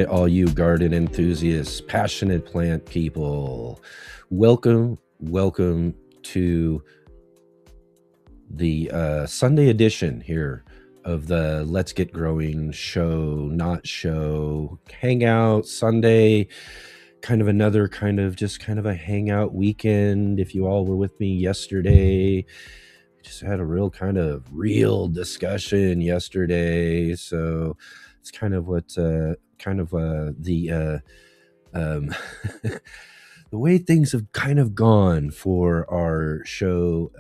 all you garden enthusiasts, passionate plant people. Welcome to the Sunday edition here of the Let's Get Growing show, not show, hangout Sunday, kind of another kind of a hangout weekend. If you all were with me yesterday, just had a real discussion yesterday. So it's kind of what the um, the way things have kind of gone for our show.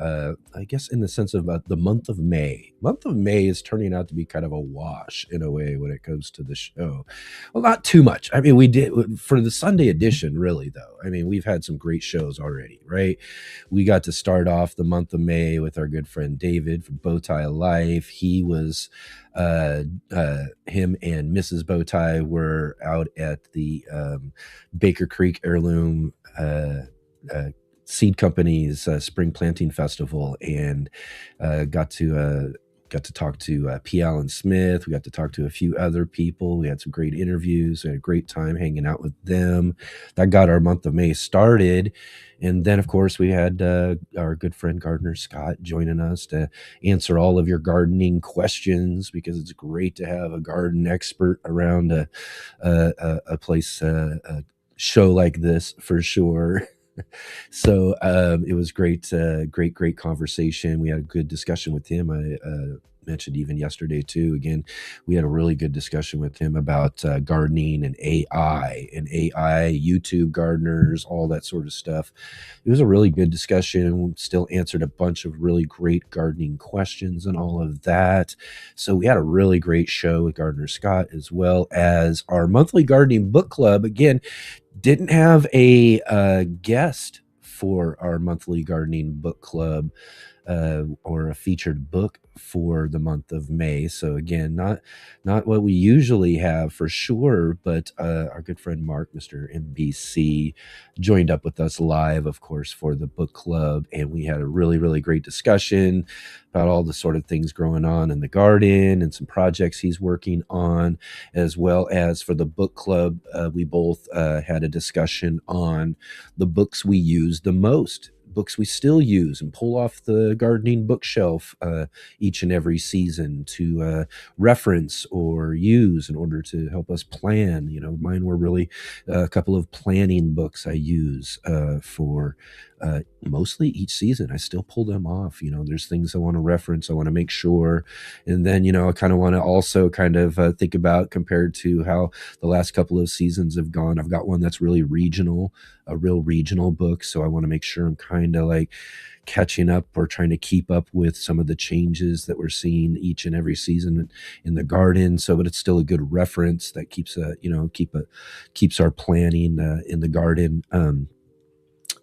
I guess in the sense of the month of May. Month of May is turning out to be kind of a wash in a way when it comes to the show. Well, not too much. I mean, we did for the Sunday edition, really though. I mean, we've had some great shows already, right? We got to start off the month of May with our good friend David from Bowtie Life. He was him and Mrs. Bowtie were out at the Baker Creek Heirloom uh, Seed Company's Spring Planting Festival, and got to talk to P. Allen Smith. We got to talk to a few other people. We had some great interviews. We had a great time hanging out with them. That got our month of May started. And then, of course, we had our good friend Gardner Scott joining us to answer all of your gardening questions, because it's great to have a garden expert around a place, a show like this for sure. So it was great conversation. We had a good discussion with him. I mentioned even yesterday too. Again, we had a really good discussion with him about gardening and AI, YouTube gardeners, all that sort of stuff. It was a really good discussion. Still answered a bunch of really great gardening questions and all of that. So we had a really great show with Gardner Scott, as well as our monthly gardening book club. Again, didn't have a guest for our monthly gardening book club, or a featured book for the month of May. So again, not what we usually have for sure, but our good friend Mark, Mr. MBC, joined up with us live, of course, for the book club, and we had a really great discussion about all the sort of things going on in the garden and some projects he's working on, as well as for the book club. We both had a discussion on the books we use the most, books we still use and pull off the gardening bookshelf each and every season to reference or use in order to help us plan. You know, mine were really a couple of planning books I use for mostly each season. I still pull them off. You know, there's things I want to reference, I want to make sure. And then, you know, I kind of want to also kind of think about, compared to how the last couple of seasons have gone. I've got one that's really regional, a real regional book. So I want to make sure I'm kind of like catching up or trying to keep up with some of the changes that we're seeing each and every season in the garden. So, but it's still a good reference that keeps keeps our planning in the garden,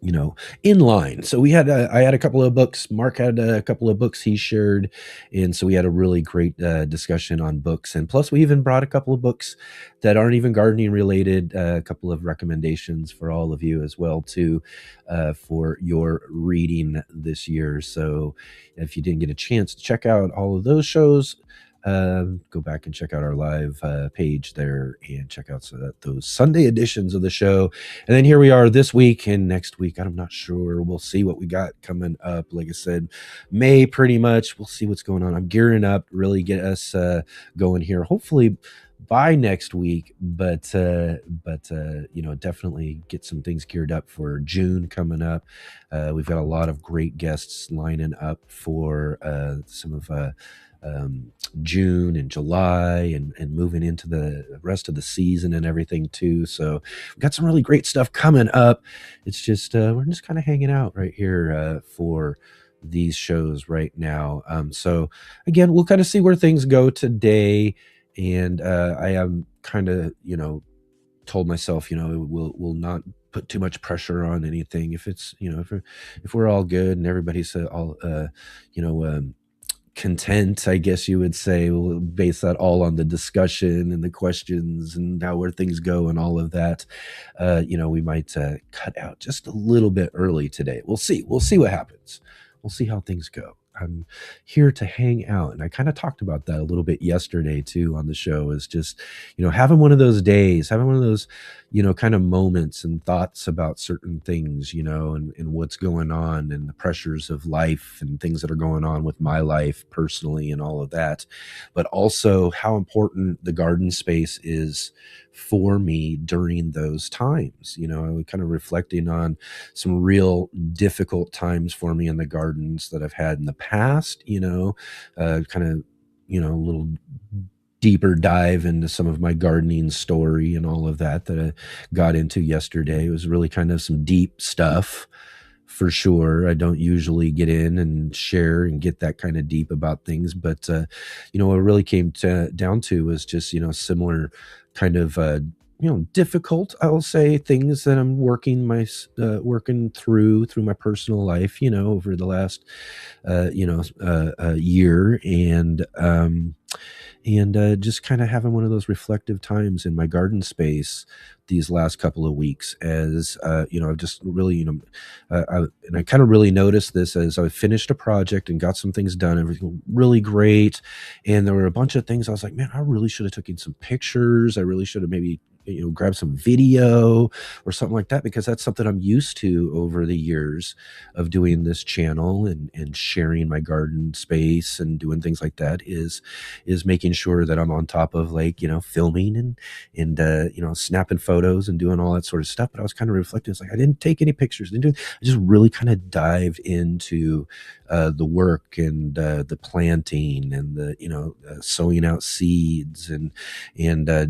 you know, in line. So I had a couple of books. Mark had a couple of books he shared, and so we had a really great discussion on books. And plus, we even brought a couple of books that aren't even gardening related. A couple of recommendations for all of you as well too, for your reading this year. So if you didn't get a chance to check out all of those shows, go back and check out our live page there, and check out those Sunday editions of the show. And then here we are this week and next week. I'm not sure. We'll see what we got coming up. Like I said, May pretty much. We'll see what's going on. I'm gearing up, really get us going here. Hopefully by next week, but you know, definitely get some things geared up for June coming up. We've got a lot of great guests lining up for some of June and July, and moving into the rest of the season and everything too. So we've got some really great stuff coming up. It's just we're just kind of hanging out right here for these shows right now. So again, we'll kind of see where things go today. And I am kind of, you know, told myself, you know, we'll not put too much pressure on anything. If it's, you know, if we're all good and everybody's all you know, content, I guess you would say, we'll base that all on the discussion and the questions and how where things go and all of that. You know, we might cut out just a little bit early today. We'll see what happens. We'll see how things go. I'm here to hang out. And I kind of talked about that a little bit yesterday too on the show, is just, having one of those days, having one of those, kind of moments and thoughts about certain things, and what's going on and the pressures of life and things that are going on with my life personally and all of that. But also how important the garden space is for me during those times. I was kind of reflecting on some real difficult times for me in the gardens that I've had in the past, kind of, a little deeper dive into some of my gardening story and all of that I got into yesterday. It was really kind of some deep stuff for sure. I don't usually get in and share and get that kind of deep about things, but what it really came down to was just similar kind of difficult, I'll say, things that I'm working through my personal life, over the last year, and just kind of having one of those reflective times in my garden space these last couple of weeks, as I've just really, and I kind of really noticed this as I finished a project and got some things done, everything really great, and there were a bunch of things I was like, man, I really should have taken some pictures. I really should have maybe grab some video or something like that, because that's something I'm used to over the years of doing this channel and sharing my garden space and doing things like that, is making sure that I'm on top of, like, filming and snapping photos and doing all that sort of stuff. But I was kind of reflecting. It's like I didn't take any pictures. I just really kind of dived into the work and the planting and the sowing out seeds and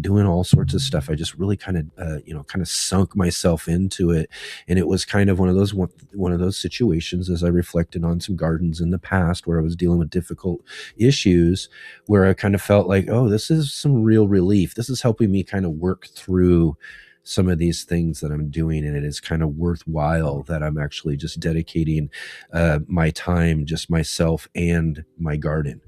doing all sorts of stuff. I just really kind of sunk myself into it, and it was kind of one of those situations, as I reflected on some gardens in the past where I was dealing with difficult issues, where I kind of felt like, oh, this is some real relief. This is helping me kind of work through some of these things that I'm doing, and it is kind of worthwhile that I'm actually just dedicating my time, just myself and my garden,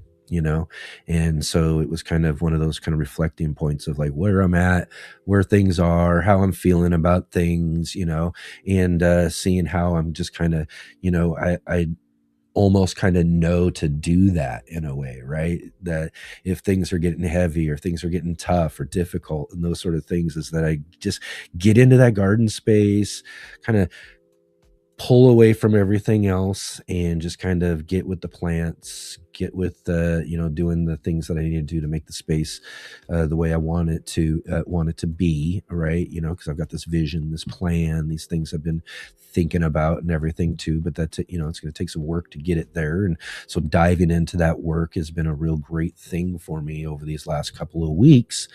and so it was kind of one of those kind of reflecting points of like where I'm at, where things are, how I'm feeling about things, and seeing how I'm just kind of, I almost kind of know to do that in a way, right? That if things are getting heavy or things are getting tough or difficult and those sort of things, is that I just get into that garden space, kind of pull away from everything else and just kind of get with the plants, get with doing the things that I need to do to make the space the way I want it to be, right? Because I've got this vision, this plan, these things I've been thinking about and everything too, but that's it's going to take some work to get it there. And so diving into that work has been a real great thing for me over these last couple of weeks.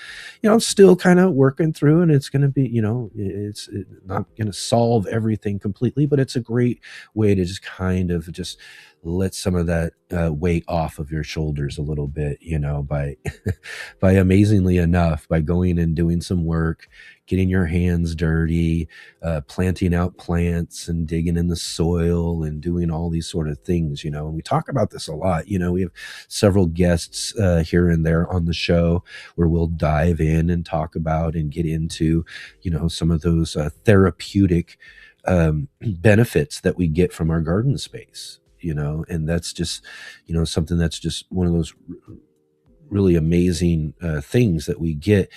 I'm still kind of working through, and it's going to be, it's not going to solve everything completely, but it's a great way to just kind of just let some of that weight off of your shoulders a little bit, by by amazingly enough, by going and doing some work, getting your hands dirty, planting out plants and digging in the soil and doing all these sort of things, and we talk about this a lot. We have several guests here and there on the show where we'll dive in and talk about and get into, some of those therapeutic benefits that we get from our garden space, and that's just, something that's just one of those really amazing things that we get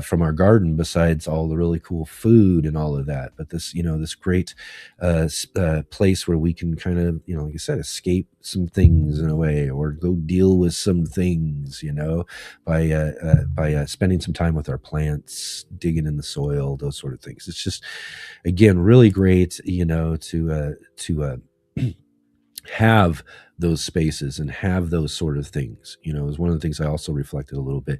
from our garden, besides all the really cool food and all of that. But this, this great place where we can kind of, like I said, escape some things in a way, or go deal with some things, by spending some time with our plants, digging in the soil, those sort of things. It's just, again, really great, to have those spaces and have those sort of things. It was one of the things I also reflected a little bit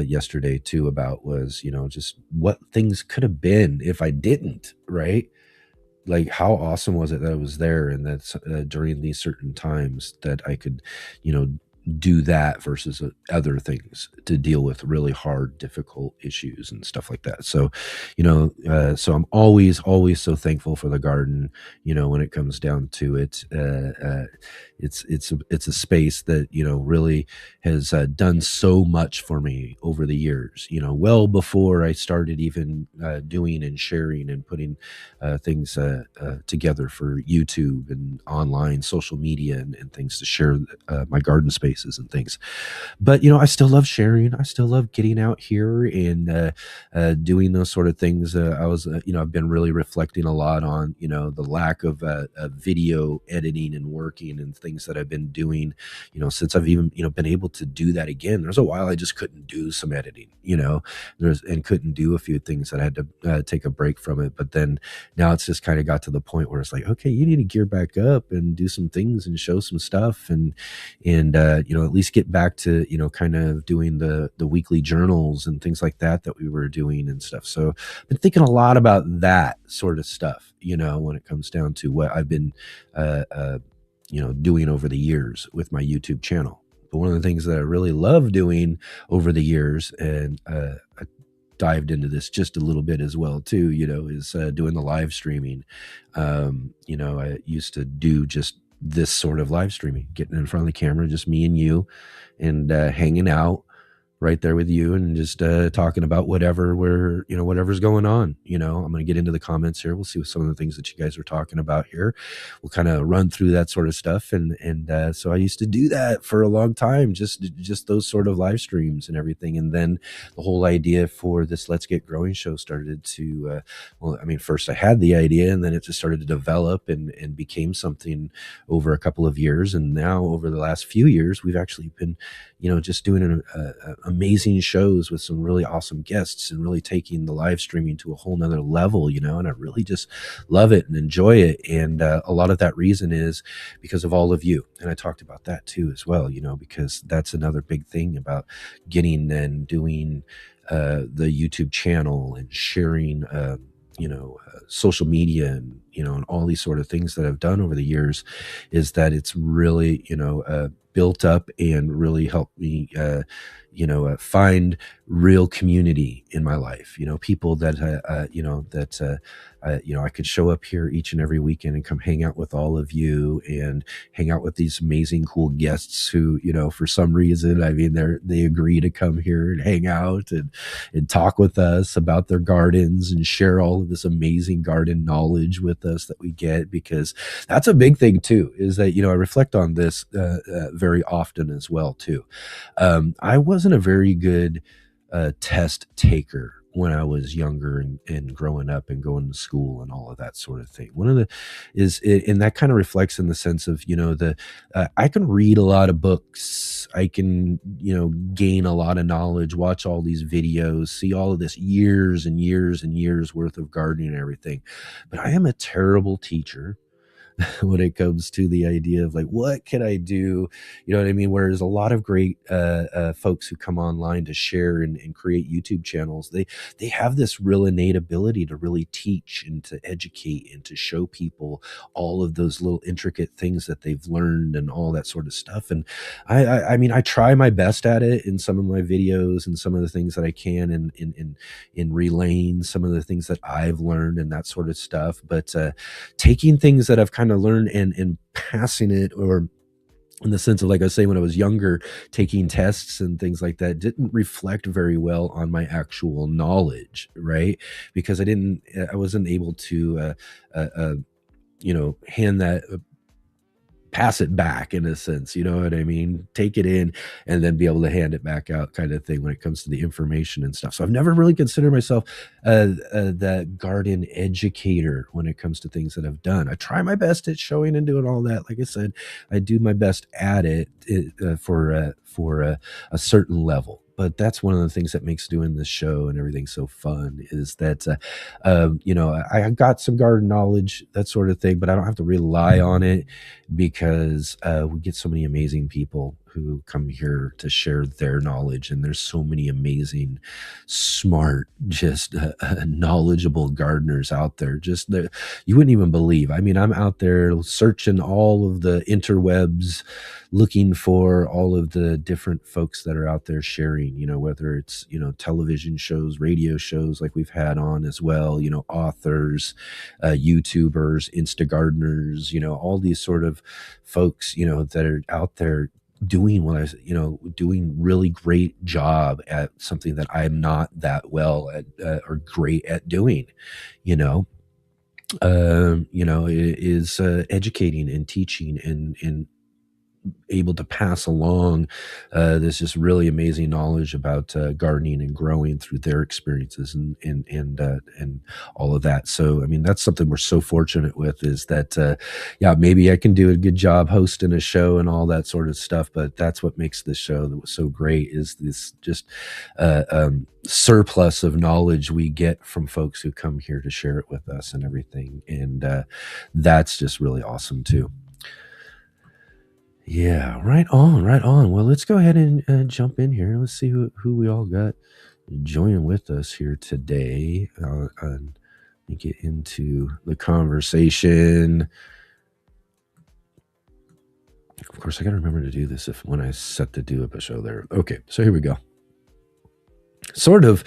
yesterday too about, was, just what things could have been if I didn't, right? Like, how awesome was it that I was there, and that during these certain times that I could, do that versus other things to deal with really hard, difficult issues and stuff like that. So, so I'm always so thankful for the garden. When it comes down to it, it's a space that really has done so much for me over the years. Well before I started even doing and sharing and putting things together for YouTube and online social media and things to share my garden spaces and things. But I still love sharing. I still love getting out here and doing those sort of things. I've been really reflecting a lot on the lack of video editing and working and things that I've been doing. Since I've even been able to do that again. There's a while I just couldn't do some editing. And couldn't do a few things that I had to take a break from it. But then now it's just kind of got to the point where it's like, okay, you need to gear back up and do some things and show some stuff and at least get back to kind of doing the weekly journals and things like that we were doing and stuff. So I've been thinking a lot about that sort of stuff, when it comes down to what I've been doing over the years with my YouTube channel. But one of the things that I really love doing over the years, and I dived into this just a little bit as well too, is doing the live streaming. I used to do just this sort of live streaming, getting in front of the camera, just me and you, and hanging out right there with you and just talking about whatever's going on. I'm going to get into the comments here. We'll see what some of the things that you guys are talking about here. We'll kind of run through that sort of stuff. And so I used to do that for a long time, just those sort of live streams and everything. And then the whole idea for this Let's Get Growing show started to, first I had the idea and then it just started to develop and became something over a couple of years. And now over the last few years, we've actually been, just doing an amazing shows with some really awesome guests and really taking the live streaming to a whole nother level, and I really just love it and enjoy it. And a lot of that reason is because of all of you. And I talked about that too, as well, because that's another big thing about getting and doing the YouTube channel and sharing, social media and all these sort of things that I've done over the years is that it's really, built up and really helped me, find real community in my life. People that, I could show up here each and every weekend and come hang out with all of you and hang out with these amazing, cool guests who, for some reason, they agree to come here and hang out and talk with us about their gardens and share all of this amazing garden knowledge with us that we get, because that's a big thing too, is that, I reflect on this very often as well too. I wasn't a very good test taker when I was younger and growing up and going to school and all of that sort of thing. One of the and that kind of reflects in the sense of, I can read a lot of books. I can, gain a lot of knowledge, watch all these videos, see all of this years and years and years worth of gardening and everything. But I am a terrible teacher when it comes to the idea of like, what can I do? You know what I mean? Whereas a lot of great folks who come online to share and create YouTube channels, they have this real innate ability to really teach and to educate and to show people all of those little intricate things that they've learned and all that sort of stuff. And I try my best at it in some of my videos and some of the things that I can in relaying some of the things that I've learned and that sort of stuff. But taking things that I've kind of learned and passing it, or in the sense of, like I was saying, when I was younger, taking tests and things like that didn't reflect very well on my actual knowledge, right? Because I wasn't able to, hand that, pass it back in a sense, you know what I mean? Take it in and then be able to hand it back out, kind of thing, when it comes to the information and stuff. So I've never really considered myself the garden educator when it comes to things that I've done. I try my best at showing and doing all that. Like I said, I do my best at it for a certain level. But that's one of the things that makes doing this show and everything so fun, is that, I got some garden knowledge, that sort of thing, but I don't have to rely on it, because we get so many amazing people who come here to share their knowledge. And there's so many amazing, smart, just knowledgeable gardeners out there. Just there, you wouldn't even believe. I mean, I'm out there searching all of the interwebs, looking for all of the different folks that are out there sharing, whether it's, television shows, radio shows like we've had on as well, authors, YouTubers, Insta gardeners, all these sort of folks, that are out there doing doing really great job at something that I'm not that well at or great at doing, you know, is educating and teaching and able to pass along this just really amazing knowledge about gardening and growing through their experiences and all of that. So, I mean, that's something we're so fortunate with, is that, maybe I can do a good job hosting a show and all that sort of stuff, but that's what makes this show that was so great, is this just surplus of knowledge we get from folks who come here to share it with us and everything. And that's just really awesome too. Yeah, right on, right on. Well, let's go ahead and jump in here. Let's see who we all got joining with us here today. And get into the conversation. Of course, I got to remember to do this when I set to do a show there. Okay, so here we go. Sort of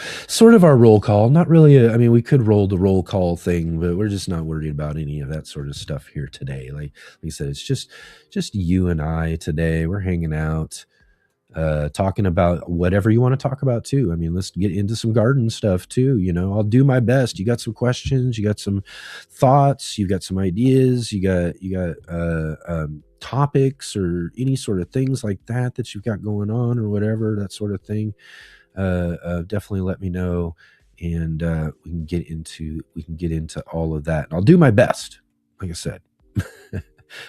our roll call. Not really. I mean, we could roll the roll call thing, but we're just not worried about any of that sort of stuff here today. Like I said, it's just you and I today. We're hanging out, talking about whatever you want to talk about too. I mean, let's get into some garden stuff too. I'll do my best. You got some questions, you got some thoughts, you got some ideas, you got topics or any sort of things like that you've got going on or whatever, that sort of thing. Definitely let me know, and we can get into all of that. And I'll do my best. Like I said,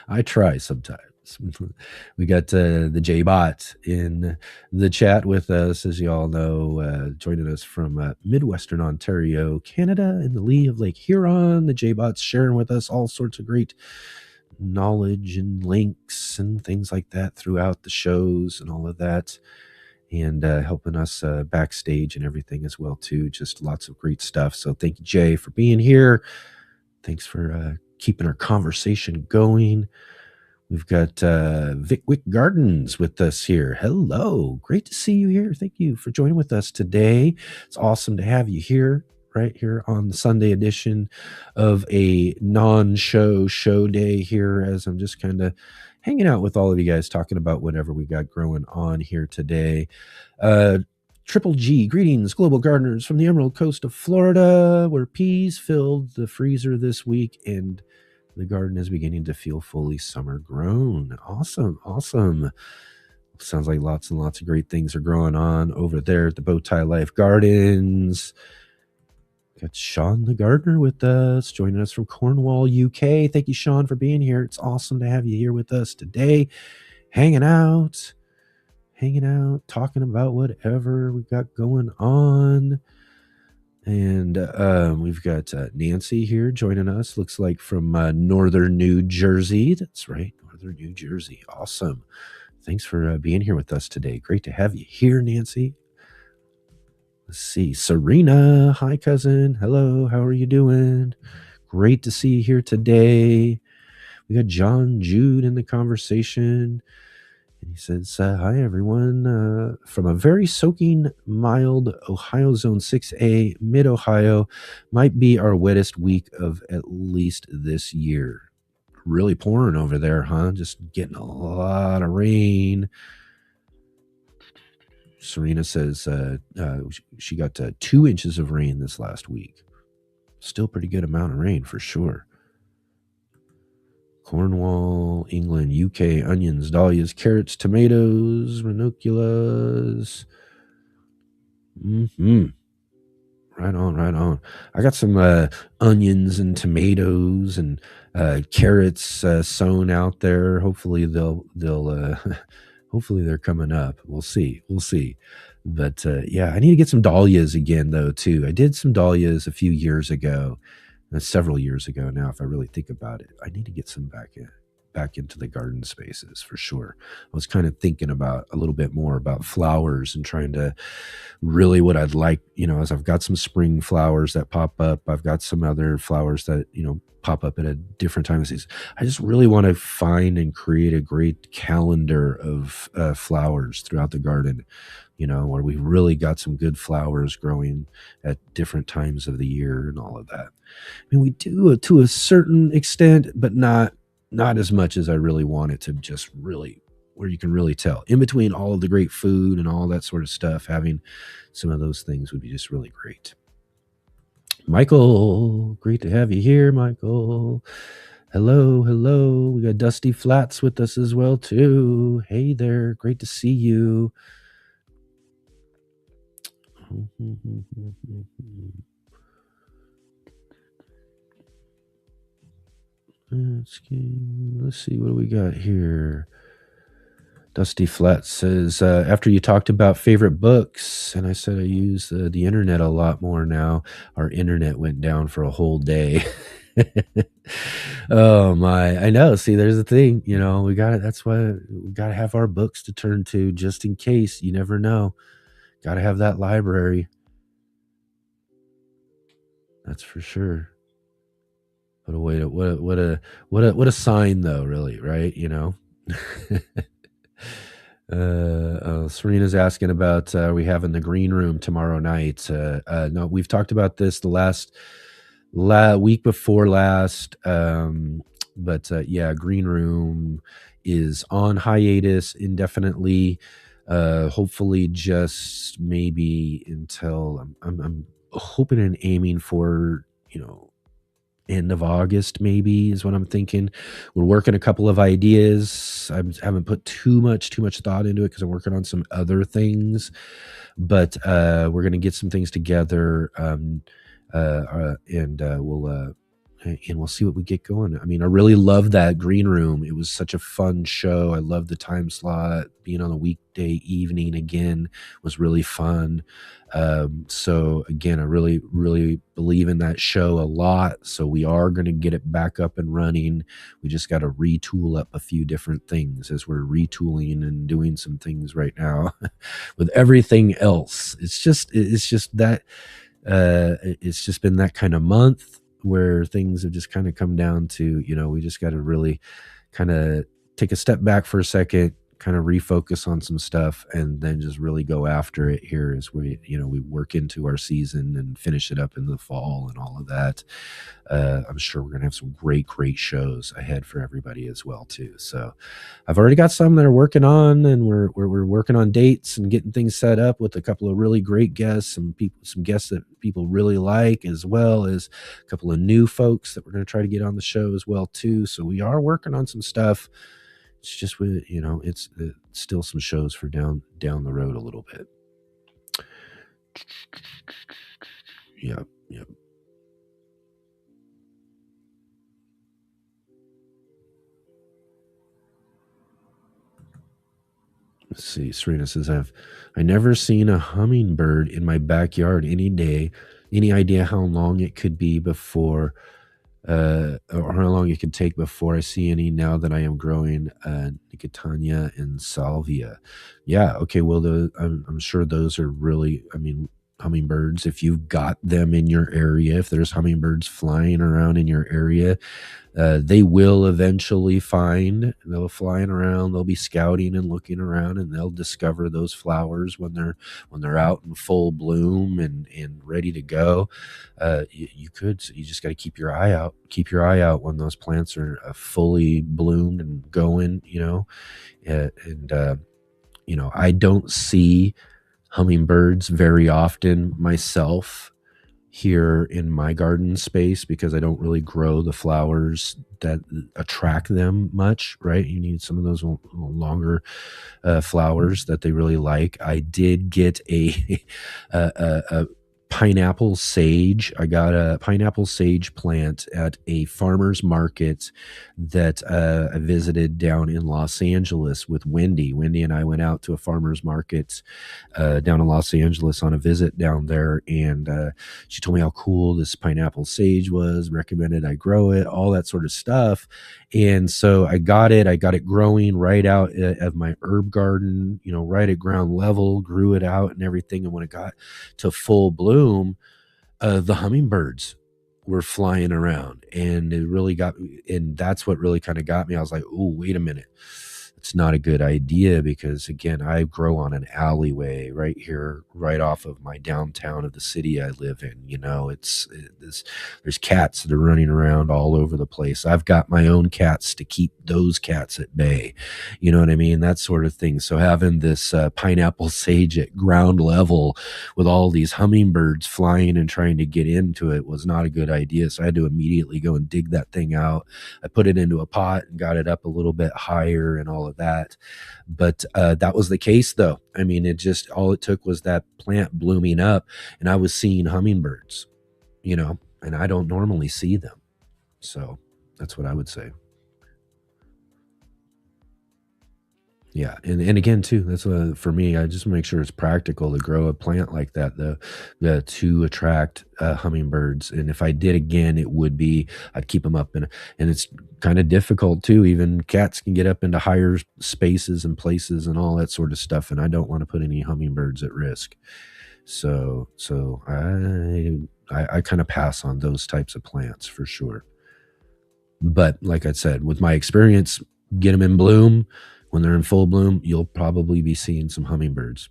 I try sometimes. We got the J-Bot in the chat with us, as you all know, joining us from Midwestern Ontario, Canada, in the lee of Lake Huron. The J-Bot's sharing with us all sorts of great knowledge and links and things like that throughout the shows and all of that, and helping us backstage and everything as well too. Just lots of great stuff. So thank you, Jay, for being here. Thanks for keeping our conversation going. We've got Vic Wick Gardens with us here. Hello, great to see you here. Thank you for joining with us today. It's awesome to have you here, right here on the Sunday edition of a non-show show day here, as I'm just kind of hanging out with all of you guys, talking about whatever we got growing on here today. Triple G, greetings, global gardeners from the Emerald Coast of Florida, where peas filled the freezer this week and the garden is beginning to feel fully summer grown. Awesome. Sounds like lots and lots of great things are growing on over there at the Bowtie Life Gardens. Got Sean the gardener with us, joining us from Cornwall, UK. Thank you, Sean, for being here. It's awesome to have you here with us today, hanging out, talking about whatever we got going on. And we've got Nancy here joining us, looks like from northern New Jersey. That's right, northern New Jersey. Awesome. Thanks for being here with us today. Great to have you here, Nancy. Let's see. Serena, hi, cousin. Hello, how are you doing? Great to see you here today. We got John Jude in the conversation. And he says, hi, everyone. From a very soaking, mild Ohio Zone 6A, mid-Ohio, might be our wettest week of at least this year. Really pouring over there, huh? Just getting a lot of rain. Serena says she got 2 inches of rain this last week. Still pretty good amount of rain for sure. Cornwall, England, UK, onions, dahlias, carrots, tomatoes, ranunculus. Right on. I got some onions and tomatoes and carrots sown out there. Hopefully they'll hopefully they're coming up. We'll see. But I need to get some dahlias again though too. I did some dahlias a few years ago. Several years ago now, if I really think about it. I need to get some back in. back into the garden spaces for sure. I was kind of thinking about a little bit more about flowers and trying to really what I'd like, as I've got some spring flowers that pop up. I've got some other flowers that, pop up at a different time of season. I just really want to find and create a great calendar of flowers throughout the garden, where we really got some good flowers growing at different times of the year and all of that. I mean, we do it to a certain extent, but not as much as I really want it to just really where you can really tell. In between all of the great food and all that sort of stuff, having some of those things would be just really great. Michael, great to have you here, Michael. Hello, hello. We got Dusty Flats with us as well, too. Hey there, great to see you. Let's see, what do we got here? Dusty Flat says, after you talked about favorite books, and I said I use the internet a lot more now, our internet went down for a whole day. Oh my, I know. See, there's the thing, we got it. That's why we got to have our books to turn to just in case. You never know. Got to have that library. That's for sure. What a way to what a sign though, really, right? Serena's asking about are we having the green room tomorrow night? No, we've talked about this the last week before last, but yeah, green room is on hiatus indefinitely. Hopefully, just maybe until I'm hoping and aiming for end of August, maybe is what I'm thinking. We're working a couple of ideas. I haven't put too much thought into it because I'm working on some other things, but we're going to get some things together, and we'll see what we get going. I mean, I really loved that green room. It was such a fun show. I loved the time slot. Being on a weekday evening again was really fun. So again, I really, really believe in that show a lot. So we are going to get it back up and running. We just got to retool up a few different things as we're retooling and doing some things right now with everything else. It's just that, it's just been that kind of month where things have just kind of come down to, we just got to really kind of take a step back for a second, kind of refocus on some stuff, and then just really go after it here as we work into our season and finish it up in the fall and all of that. I'm sure we're gonna have some great shows ahead for everybody as well too. So I've already got some that are working on, and we're working on dates and getting things set up with a couple of really great guests, some guests that people really like, as well as a couple of new folks that we're going to try to get on the show as well too. So we are working on some stuff. It's just with it's still some shows for down the road a little bit. Yep. Let's see. Serena says, I never seen a hummingbird in my backyard any day. Any idea how long it could be before, or how long it could take before I see any now that I am growing Nicotania and Salvia? Yeah. Okay. Well, I'm sure those are really, hummingbirds, if you've got them in your area, if there's hummingbirds flying around in your area, they will eventually they'll flying around, they'll be scouting and looking around, and they'll discover those flowers when they're out in full bloom and ready to go. You just got to keep your eye out when those plants are fully bloomed and going, I don't see hummingbirds very often myself here in my garden space because I don't really grow the flowers that attract them much, right? You need some of those longer flowers that they really like. I did get a pineapple sage. I got a pineapple sage plant at a farmer's market that I visited down in Los Angeles with Wendy. Wendy and I went out to a farmer's market down in Los Angeles on a visit down there, and she told me how cool this pineapple sage was, recommended I grow it, all that sort of stuff. And so I got it. I got it growing right out of my herb garden, right at ground level, grew it out and everything. And when it got to full bloom, the hummingbirds were flying around, and it really got me. And that's what really kind of got me. I was like, oh, wait a minute. It's not a good idea, because again, I grow on an alleyway right here, right off of my downtown of the city I live in. There's cats that are running around all over the place. I've got my own cats to keep those cats at bay. You know what I mean? That sort of thing. So having this pineapple sage at ground level with all these hummingbirds flying and trying to get into it was not a good idea. So I had to immediately go and dig that thing out. I put it into a pot and got it up a little bit higher and all of that. But that was the case, though. I mean, all it took was that plant blooming up, and I was seeing hummingbirds, and I don't normally see them. So that's what I would say. Yeah, and again too, that's for me. I just make sure it's practical to grow a plant like that, to attract hummingbirds. And if I did again, it would be I'd keep them up and it's kind of difficult too. Even cats can get up into higher spaces and places and all that sort of stuff, and I don't want to put any hummingbirds at risk. So I kind of pass on those types of plants for sure. But like I said, with my experience, get them in bloom. When they're in full bloom, you'll probably be seeing some hummingbirds.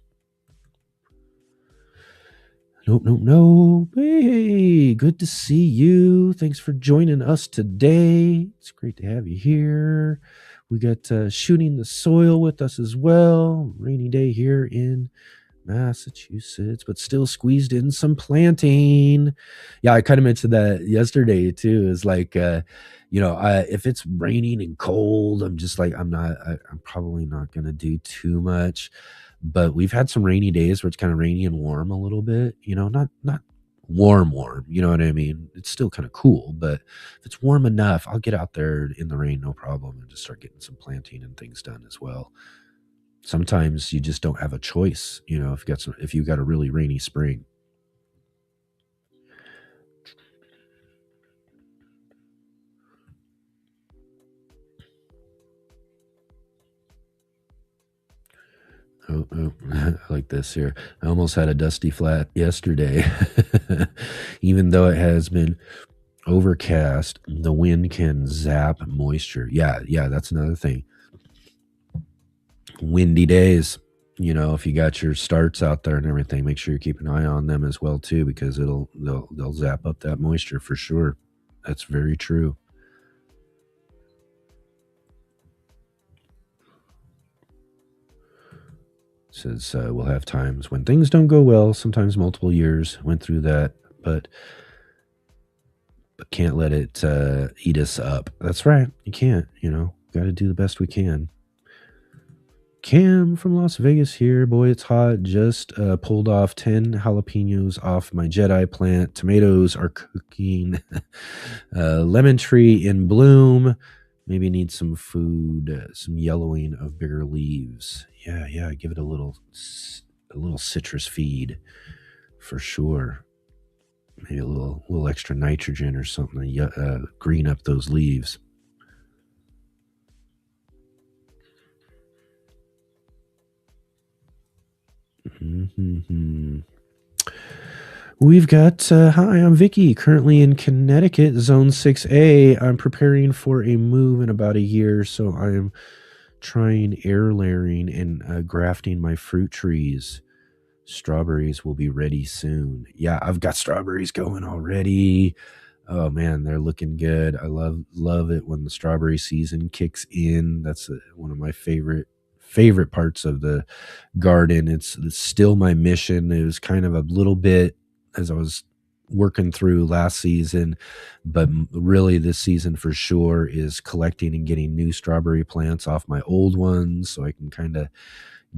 Nope, nope, no. Hey, good to see you. Thanks for joining us today. It's great to have you here. We got Shooting the Soil with us as well. Rainy day here in Massachusetts, but still squeezed in some planting. Yeah, I kind of mentioned that yesterday too. Is like, if it's raining and cold, I'm just like, I'm probably not going to do too much. But we've had some rainy days where it's kind of rainy and warm a little bit. Not warm. You know what I mean? It's still kind of cool, but if it's warm enough, I'll get out there in the rain, no problem, and just start getting some planting and things done as well. Sometimes you just don't have a choice, if you got a really rainy spring. Oh, I like this here. I almost had a dusty flat yesterday. Even though it has been overcast, the wind can zap moisture. Yeah, that's another thing. Windy days, if you got your starts out there and everything, make sure you keep an eye on them as well too, because they'll zap up that moisture for sure. That's very true. Says we'll have times when things don't go well, sometimes multiple years. Went through that, but can't let it eat us up. That's right. You can't, got to do the best we can. Cam from Las Vegas here. Boy, it's hot. Just pulled off 10 jalapenos off my Jedi plant. Tomatoes are cooking. Lemon tree in bloom. Maybe need some food, some yellowing of bigger leaves. Yeah. Give it a little citrus feed for sure. Maybe a little extra nitrogen or something to green up those leaves. Mm-hmm. We've got, hi, I'm Vicky, currently in Connecticut, Zone 6A. I'm preparing for a move in about a year, so I am trying air layering and grafting my fruit trees. Strawberries will be ready soon. Yeah, I've got strawberries going already. Oh man, they're looking good. I love it when the strawberry season kicks in. That's one of my favorite parts of the garden. It's still my mission. It was kind of a little bit as I was working through last season, but really this season for sure is collecting and getting new strawberry plants off my old ones, so I can kind of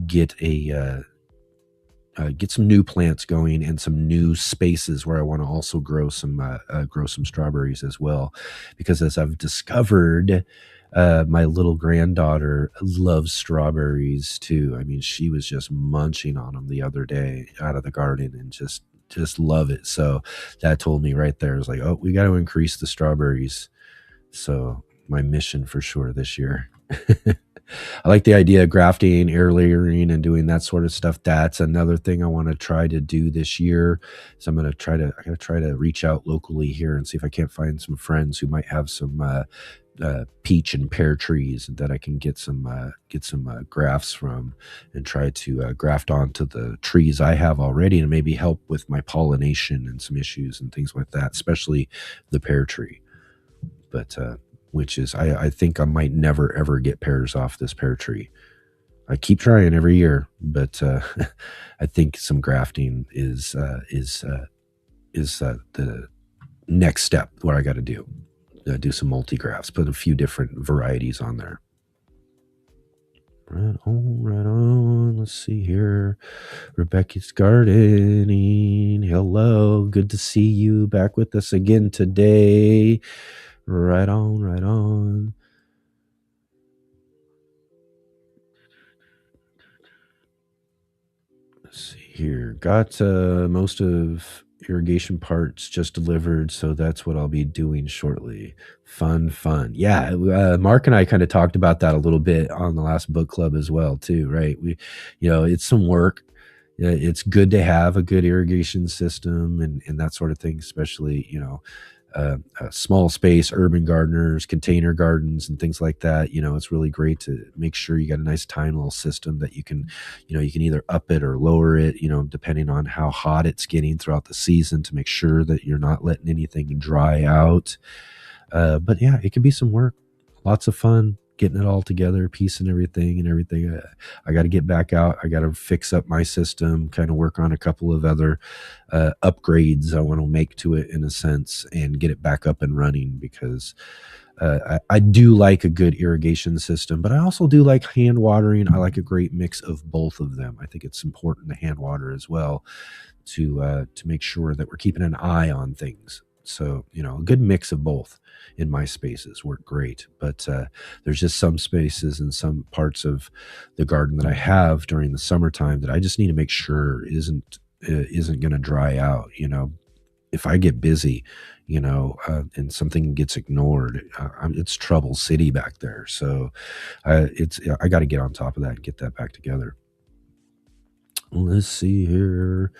get a get some new plants going and some new spaces where I want to also grow some strawberries as well, because as I've discovered, my little granddaughter loves strawberries too. I mean, she was just munching on them the other day out of the garden and just love it. So that told me right there, I was like, oh, we got to increase the strawberries. So my mission for sure this year. I like the idea of grafting, air layering, and doing that sort of stuff. That's another thing I want to try to do this year. So I gotta try to reach out locally here and see if I can't find some friends who might have some peach and pear trees that I can get some grafts from, and try to graft onto the trees I have already, and maybe help with my pollination and some issues and things like that, especially the pear tree. But which is I think I might never ever get pears off this pear tree. I keep trying every year, but I think some grafting is the next step. What I got to do some multi grafts, put a few different varieties on there. Right on, right on. Let's see here. Rebecca's Gardening. Hello. Good to see you back with us again today. Right on, right on. Let's see here. Got most of irrigation parts just delivered, so that's what I'll be doing shortly. Fun, fun. Yeah, Mark and I kind of talked about that a little bit on the last book club as well, too. Right? It's some work. It's good to have a good irrigation system and that sort of thing, especially small space urban gardeners, container gardens, and things like that. It's really great to make sure you got a nice tiny little system that you can either up it or lower it, depending on how hot it's getting throughout the season, to make sure that you're not letting anything dry out. But yeah, it can be some work, lots of fun getting it all together, piecing everything and everything. I got to get back out. I got to fix up my system, kind of work on a couple of other upgrades I want to make to it in a sense, and get it back up and running, because I do like a good irrigation system, but I also do like hand watering. I like a great mix of both of them. I think it's important to hand water as well, to make sure that we're keeping an eye on things. So a good mix of both in my spaces work great. But there's just some spaces and some parts of the garden that I have during the summertime that I just need to make sure isn't going to dry out. If I get busy, and something gets ignored, it's trouble city back there. So I got to get on top of that and get that back together. Let's see here.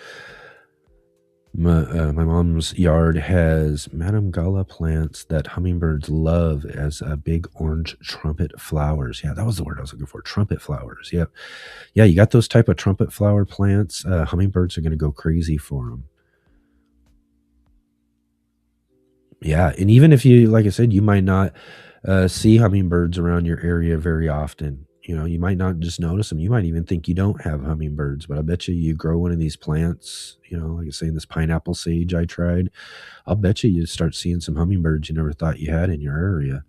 My mom's yard has Madame Gala plants that hummingbirds love, as big orange trumpet flowers. Yeah, that was the word I was looking for. Trumpet flowers. Yep. Yeah, you got those type of trumpet flower plants. Hummingbirds are going to go crazy for them. Yeah, and even if you, like I said, you might not see hummingbirds around your area very often. You might not just notice them. You might even think you don't have hummingbirds, but I bet you grow one of these plants. Like I say, this pineapple sage I tried. I'll bet you start seeing some hummingbirds you never thought you had in your area.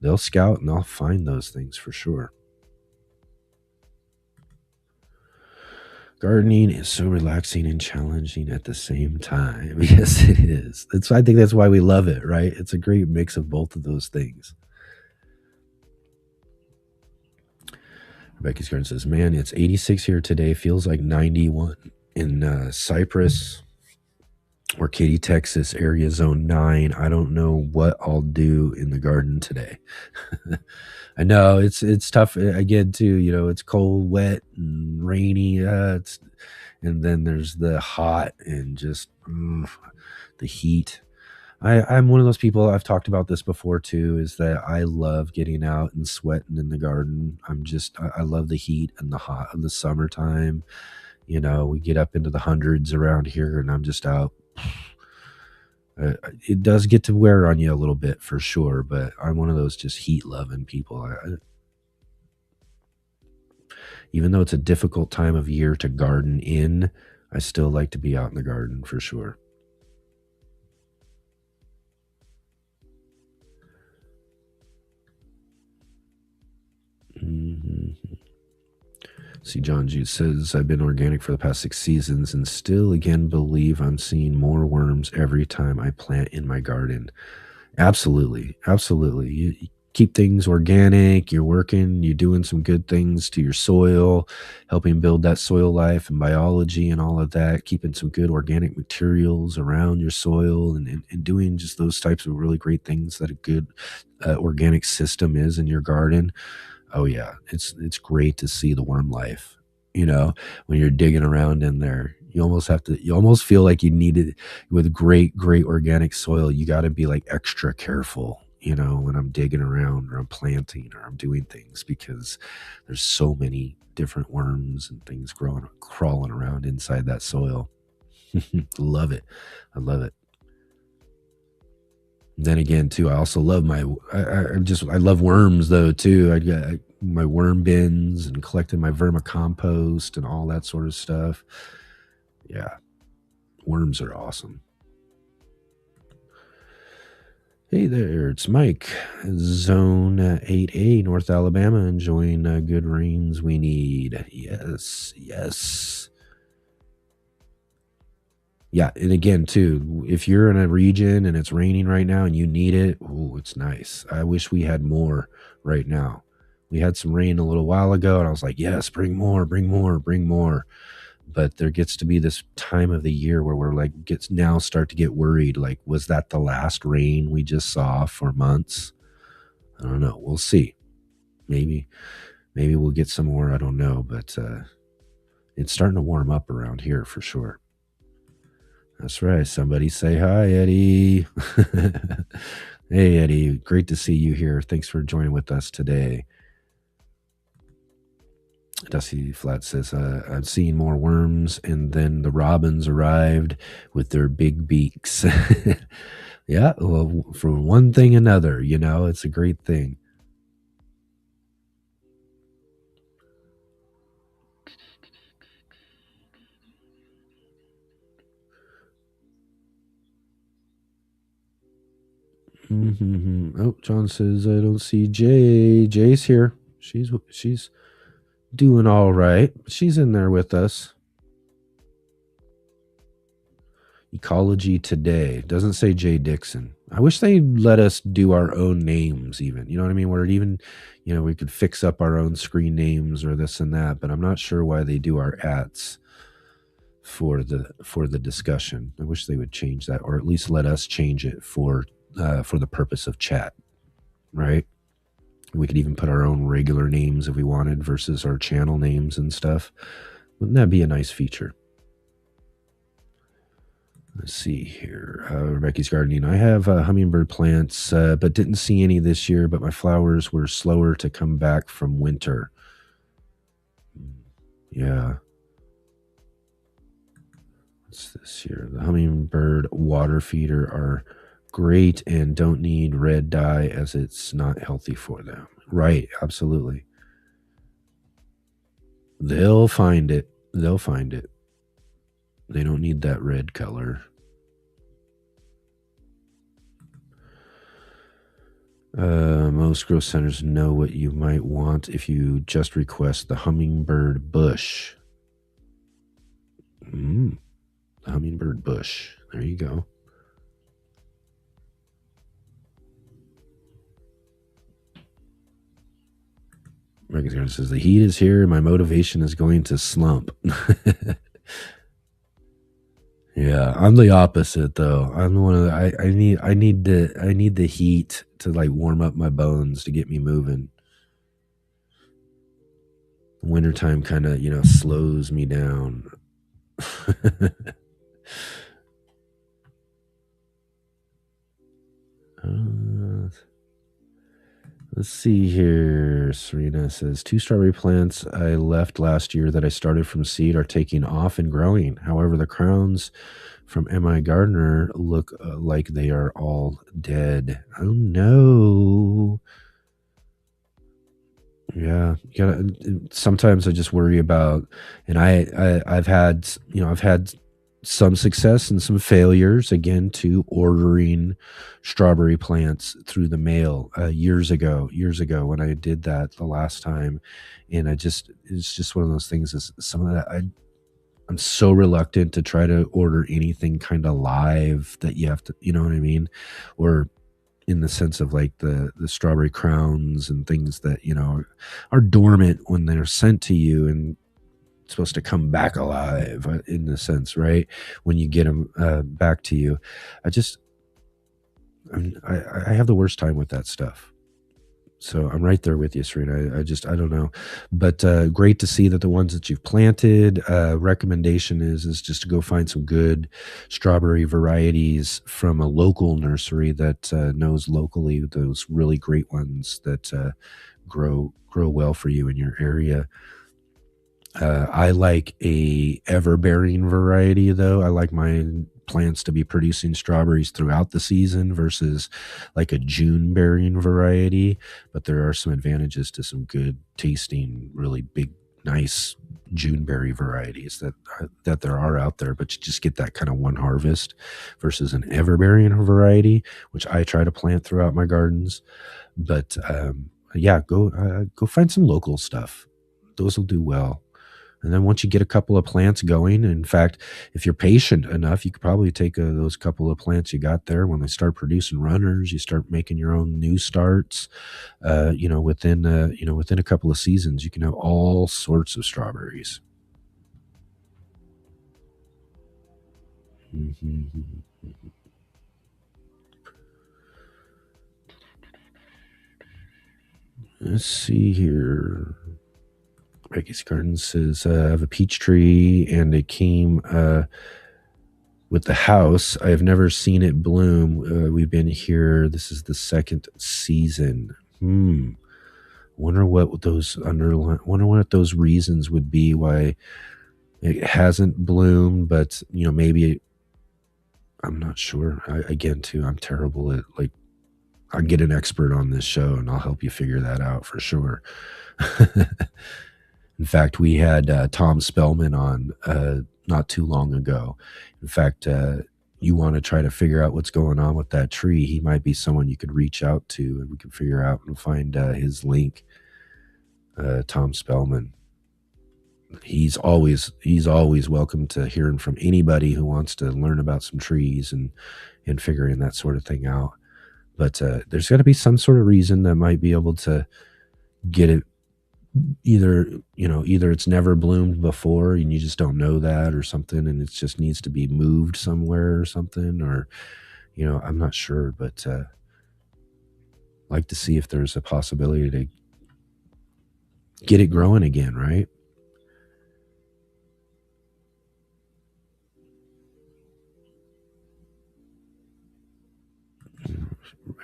They'll scout and they'll find those things for sure. Gardening is so relaxing and challenging at the same time. Yes, it is. I think that's why we love it, right? It's a great mix of both of those things. Rebecca's Garden says, man, it's 86 here today. Feels like 91 in Cypress or Katy, Texas, area zone 9. I don't know what I'll do in the garden today. I know it's tough again too. It's cold, wet, and rainy. And then there's the hot and just the heat. I'm one of those people, I've talked about this before too, is that I love getting out and sweating in the garden. I love the heat and the hot of the summertime. We get up into the hundreds around here and I'm just out. It does get to wear on you a little bit for sure, but I'm one of those just heat loving people. Even though it's a difficult time of year to garden in, I still like to be out in the garden for sure. Mm-hmm. See, John G says, I've been organic for the past 6 seasons and still again believe I'm seeing more worms every time I plant in my garden. Absolutely. Absolutely. You keep things organic, you're working, you're doing some good things to your soil, helping build that soil life and biology and all of that, keeping some good organic materials around your soil and doing just those types of really great things that a good organic system is in your garden. Oh yeah, it's great to see the worm life. You know, when you're digging around in there, you almost feel like you need it with great organic soil. You got to be like extra careful, when I'm digging around or I'm planting or I'm doing things because there's so many different worms and things crawling around inside that soil. Love it. I love it. Then again, too, I also love I love worms though too. I got my worm bins and collecting my vermicompost and all that sort of stuff. Yeah, worms are awesome. Hey there, it's Mike, Zone 8A, North Alabama, enjoying good rains we need. Yes, yes. Yeah, and again, too, if you're in a region and it's raining right now and you need it, oh, it's nice. I wish we had more right now. We had some rain a little while ago, and I was like, yes, bring more, bring more, bring more. But there gets to be this time of the year where we're like, start to get worried. Like, was that the last rain we just saw for months? I don't know. We'll see. Maybe we'll get some more. I don't know, but it's starting to warm up around here for sure. That's right. Somebody say hi, Eddie. Hey, Eddie. Great to see you here. Thanks for joining with us today. Dusty Flat says, I'm seeing more worms, and then the robins arrived with their big beaks. Yeah, well, from one thing another, it's a great thing. Mm-hmm. Oh, John says, I don't see Jay. Jay's here. She's doing all right. She's in there with us. Ecology Today. Doesn't say Jay Dixon. I wish they let us do our own names even. You know what I mean? Where it even, we could fix up our own screen names or this and that, but I'm not sure why they do our ats for the discussion. I wish they would change that, or at least let us change it for the purpose of chat, right? We could even put our own regular names if we wanted versus our channel names and stuff. Wouldn't that be a nice feature? Let's see here. Rebecca's gardening. I have hummingbird plants, but didn't see any this year, but my flowers were slower to come back from winter. Yeah. What's this here? The hummingbird water feeder are great and don't need red dye as it's not healthy for them. Right. Absolutely. They'll find it. They'll find it. They don't need that red color. Most grow centers know what you might want if you just request the hummingbird bush. The hummingbird bush. There you go. Megan says, the heat is here. My motivation is going to slump. Yeah, I'm the opposite though. I'm one of the, I need the heat to like warm up my bones to get me moving. Wintertime kind of, slows me down. Let's see here. Serena says 2 strawberry plants I left last year that I started from seed are taking off and growing. However, the crowns from M.I. Gardner look like they are all dead. Oh no. Yeah, sometimes I just worry about, and I've had some success and some failures again to ordering strawberry plants through the mail years ago when I did that the last time. And it's just one of those things, is some of that I'm so reluctant to try to order anything kind of live that you have to, you know what I mean? Or in the sense of like the strawberry crowns and things that, are dormant when they're sent to you and supposed to come back alive, in the sense, right? When you get them back to you. I just, I have the worst time with that stuff. So I'm right there with you, Serena. I don't know, but great to see that the ones that you've planted. Recommendation is just to go find some good strawberry varieties from a local nursery that knows locally those really great ones that grow well for you in your area. I like a ever-bearing variety, though. I like my plants to be producing strawberries throughout the season versus like a June-bearing variety. But there are some advantages to some good tasting, really big, nice Juneberry varieties that there are out there. But you just get that kind of one harvest versus an ever-bearing variety, which I try to plant throughout my gardens. But yeah, go find some local stuff. Those will do well. And then once you get a couple of plants going, in fact, if you're patient enough, you could probably take those couple of plants you got there. When they start producing runners, you start making your own new starts. Within a couple of seasons, you can have all sorts of strawberries. Mhm. Let's see here. Becky's Garden says, I have a peach tree and it came with the house. I have never seen it bloom. We've been here. This is the second season. Wonder what those reasons would be why it hasn't bloomed, but maybe I'm not sure. I'm terrible at, like, I'll get an expert on this show and I'll help you figure that out for sure. In fact, we had Tom Spellman on not too long ago. In fact, you want to try to figure out what's going on with that tree, he might be someone you could reach out to, and we can figure out and find his link. Tom Spellman. He's always welcome to hearing from anybody who wants to learn about some trees and figuring that sort of thing out. But there's got to be some sort of reason that might be able to get it. Either it's never bloomed before and you just don't know that, or something, and it just needs to be moved somewhere or something, or I'm not sure, but like to see if there's a possibility to get it growing again, right?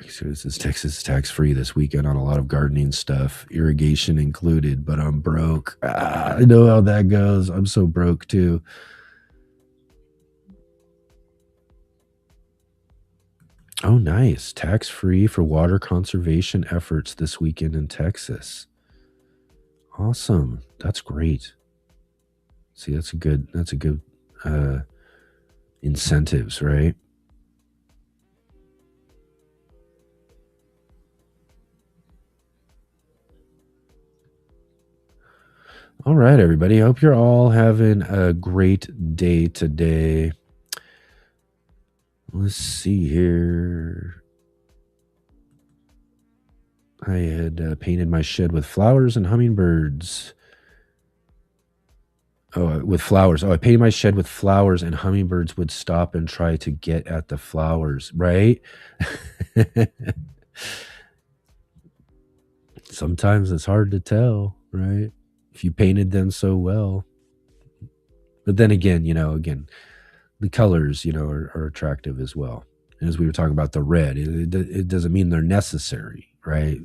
This is Texas tax free this weekend on a lot of gardening stuff, irrigation included, but I'm broke. I know how that goes. I'm so broke too. Oh, nice. Tax free for water conservation efforts this weekend in Texas. Awesome. That's great. See, that's a good incentives, right? All right, everybody. I hope you're all having a great day today. Let's see here. I had painted my shed with flowers and hummingbirds. Oh, with flowers. Oh, I painted my shed with flowers and hummingbirds would stop and try to get at the flowers, right? Sometimes it's hard to tell, right? If you painted them so well. But then again, the colors, are attractive as well. And as we were talking about the red, it doesn't mean they're necessary, right?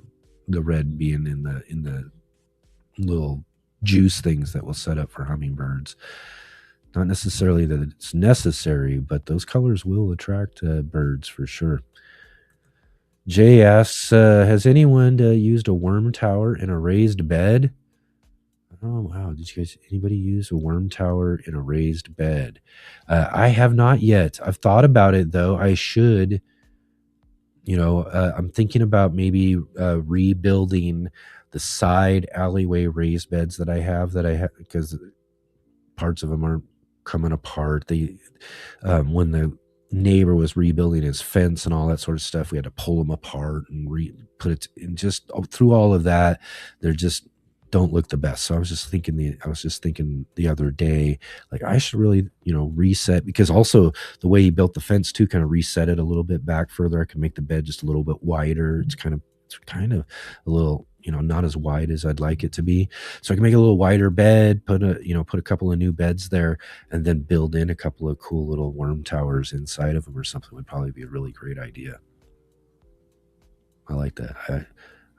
The red being in the little juice things that will set up for hummingbirds. Not necessarily that it's necessary, but those colors will attract birds for sure. Jay asks, has anyone used a worm tower in a raised bed? Oh wow! Did you guys anybody use a worm tower in a raised bed? I have not yet. I've thought about it though. I should. I'm thinking about maybe rebuilding the side alleyway raised beds that I have because parts of them are coming apart. When the neighbor was rebuilding his fence and all that sort of stuff, we had to pull them apart and put it in. Just through all of that, they're just don't look the best. So I was just thinking the other day, like I should really, reset, because also the way he built the fence too kind of reset it a little bit back further. I can make the bed just a little bit wider. It's kind of a little, not as wide as I'd like it to be. So I can make a little wider bed, put a couple of new beds there, and then build in a couple of cool little worm towers inside of them or something would probably be a really great idea. I like that.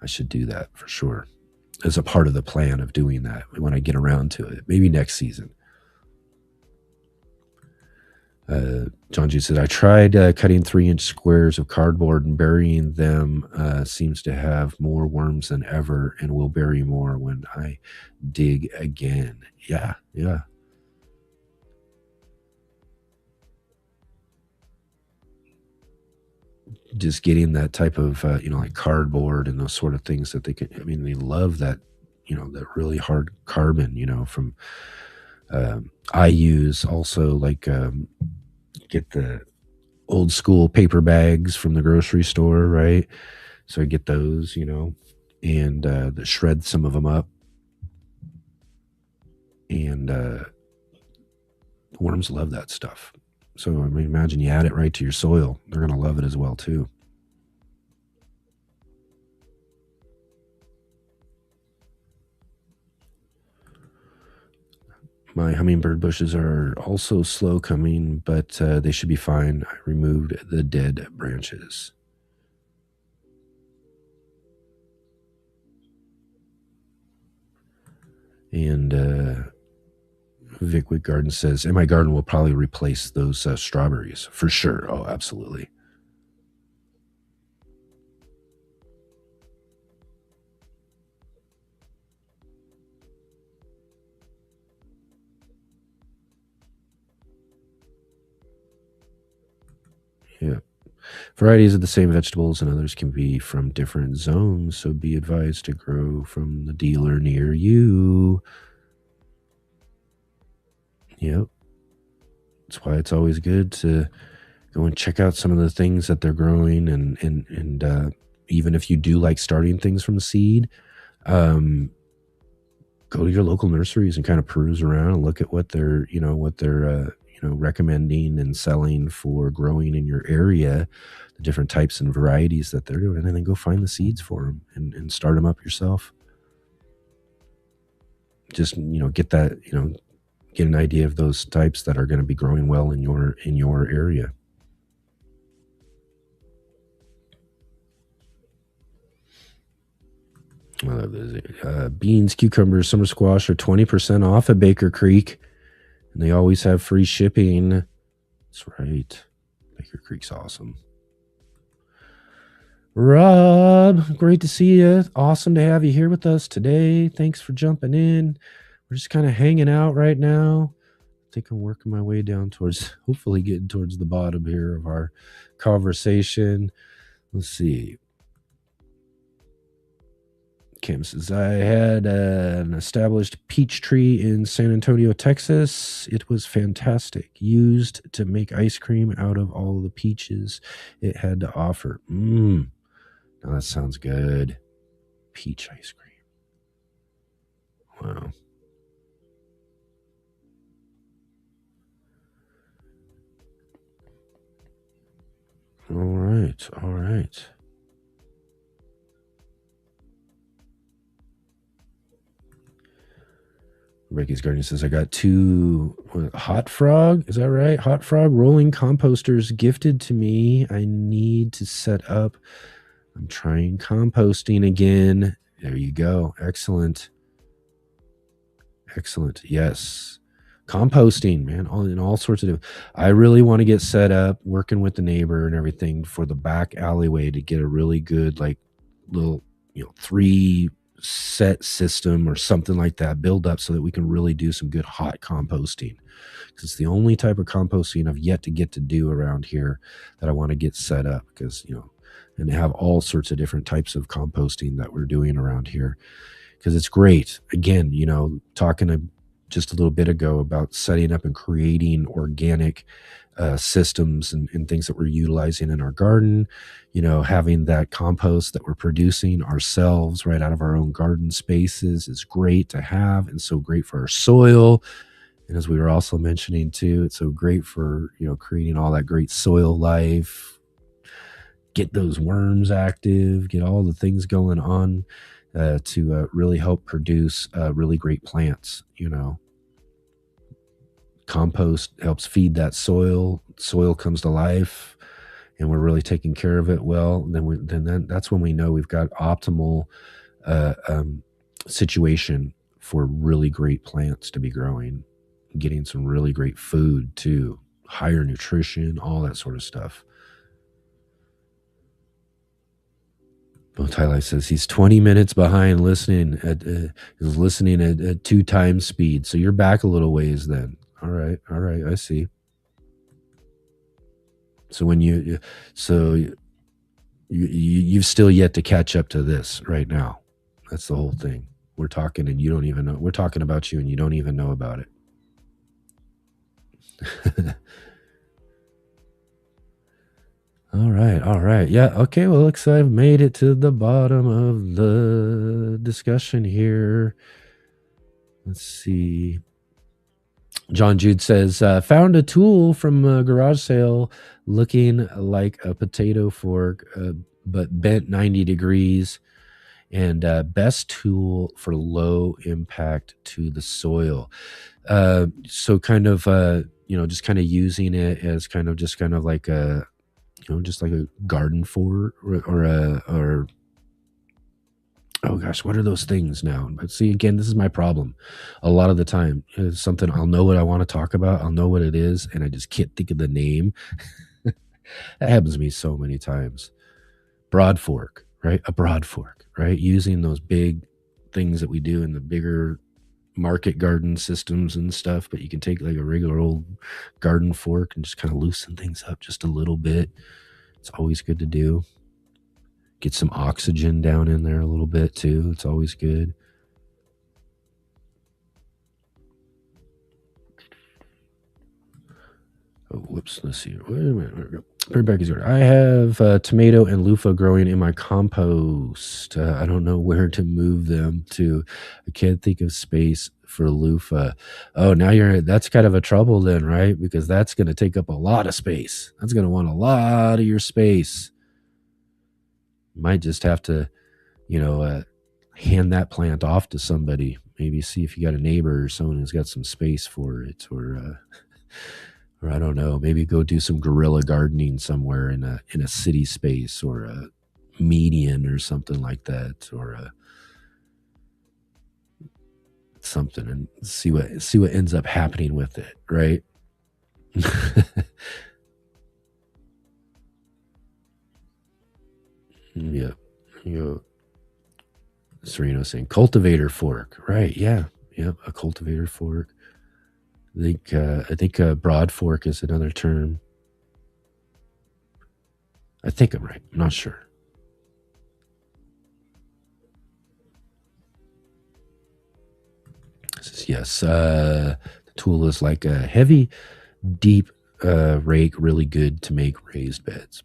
I should do that for sure as a part of the plan of doing that when I get around to it, maybe next season. John G said, I tried cutting 3-inch squares of cardboard and burying them. Seems to have more worms than ever and will bury more when I dig again. Yeah. Just getting that type of, like cardboard and those sort of things that they love that, that really hard carbon, from, I use also like, get the old school paper bags from the grocery store, right? So I get those, and shred some of them up, and worms love that stuff. So I mean, imagine you add it right to your soil; they're gonna love it as well too. My hummingbird bushes are also slow coming, but they should be fine. I removed the dead branches. And Vic Wick Garden says, and my garden will probably replace those strawberries for sure. Oh, absolutely. Yeah. Varieties of the same vegetables and others can be from different zones, so be advised to grow from the dealer near you. Yep. That's why it's always good to go and check out some of the things that they're growing, and even if you do like starting things from seed, go to your local nurseries and kind of peruse around and look at what they're recommending and selling for growing in your area, the different types and varieties that they're doing, and then go find the seeds for them and start them up yourself. Just get an idea of those types that are going to be growing well in your area. Beans, cucumbers, summer squash are 20% off at Baker Creek, and they always have free shipping. That's right. Baker Creek's awesome. Rob, great to see you. Awesome to have you here with us today. Thanks for jumping in. We're just kind of hanging out right now. I think I'm working my way down towards, hopefully getting towards the bottom here of our conversation. Let's see. Kim says, I had an established peach tree in San Antonio, Texas. It was fantastic. Used to make ice cream out of all the peaches it had to offer. Now that sounds good. Peach ice cream. Wow. All right. Ricky's Garden says, I got 2 Hot Frog. Is that right? Hot Frog rolling composters gifted to me. I need to set up. I'm trying composting again. There you go. Excellent. Yes. Composting, man, in all sorts of. I really want to get set up working with the neighbor and everything for the back alleyway to get a really good, like, little, 3 set system or something like that, build up so that we can really do some good hot composting. Because it's the only type of composting I've yet to get to do around here that I want to get set up, because, and they have all sorts of different types of composting that we're doing around here, because it's great. Again, talking just a little bit ago about setting up and creating organic systems and things that we're utilizing in our garden, having that compost that we're producing ourselves right out of our own garden spaces is great to have, and so great for our soil. And as we were also mentioning too, it's so great for, creating all that great soil life, get those worms active, get all the things going on to really help produce really great plants. Compost helps feed that soil. Soil comes to life, and we're really taking care of it well. Then that's when we know we've got optimal situation for really great plants to be growing, getting some really great food too, higher nutrition, all that sort of stuff. Bowtie Life says he's 20 minutes behind listening at 2 times speed. So you're back a little ways then. All right, I see. So you've still yet to catch up to this right now. That's the whole thing. We're talking and you don't even know. We're talking about you and you don't even know about it. All right. Yeah, okay. Well, looks like I've made it to the bottom of the discussion here. Let's see. John Jude says, found a tool from a garage sale looking like a potato fork, but bent 90 degrees, and best tool for low impact to the soil. So kind of, just kind of using it as kind of like a, just like a garden fork or oh gosh, what are those things now? But see, again, this is my problem. A lot of the time, it's something I'll know what I want to talk about. I'll know what it is, and I just can't think of the name. That happens to me so many times. Broad fork, right? A broad fork, right? Using those big things that we do in the bigger market garden systems and stuff, but you can take like a regular old garden fork and just kind of loosen things up just a little bit. It's always good to do. Get some oxygen down in there a little bit too. It's always good. Oh, whoops. Let's see. Wait a minute. Rebecca's order. I have tomato and loofah growing in my compost. I don't know where to move them to. I can't think of space for loofah. Oh, now that's kind of a trouble then, right? Because that's going to take up a lot of space. That's going to want a lot of your space. You might just have to, hand that plant off to somebody. Maybe see if you got a neighbor or someone who's got some space for it, or I don't know, maybe go do some guerrilla gardening somewhere in a city space, or a median or something like that, or something, and see what ends up happening with it, right? Yeah. Sereno saying cultivator fork, right? Yeah. Yep. A cultivator fork. I think broad fork is another term. I think I'm right. I'm not sure. Says yes. The tool is like a heavy, deep rake, really good to make raised beds.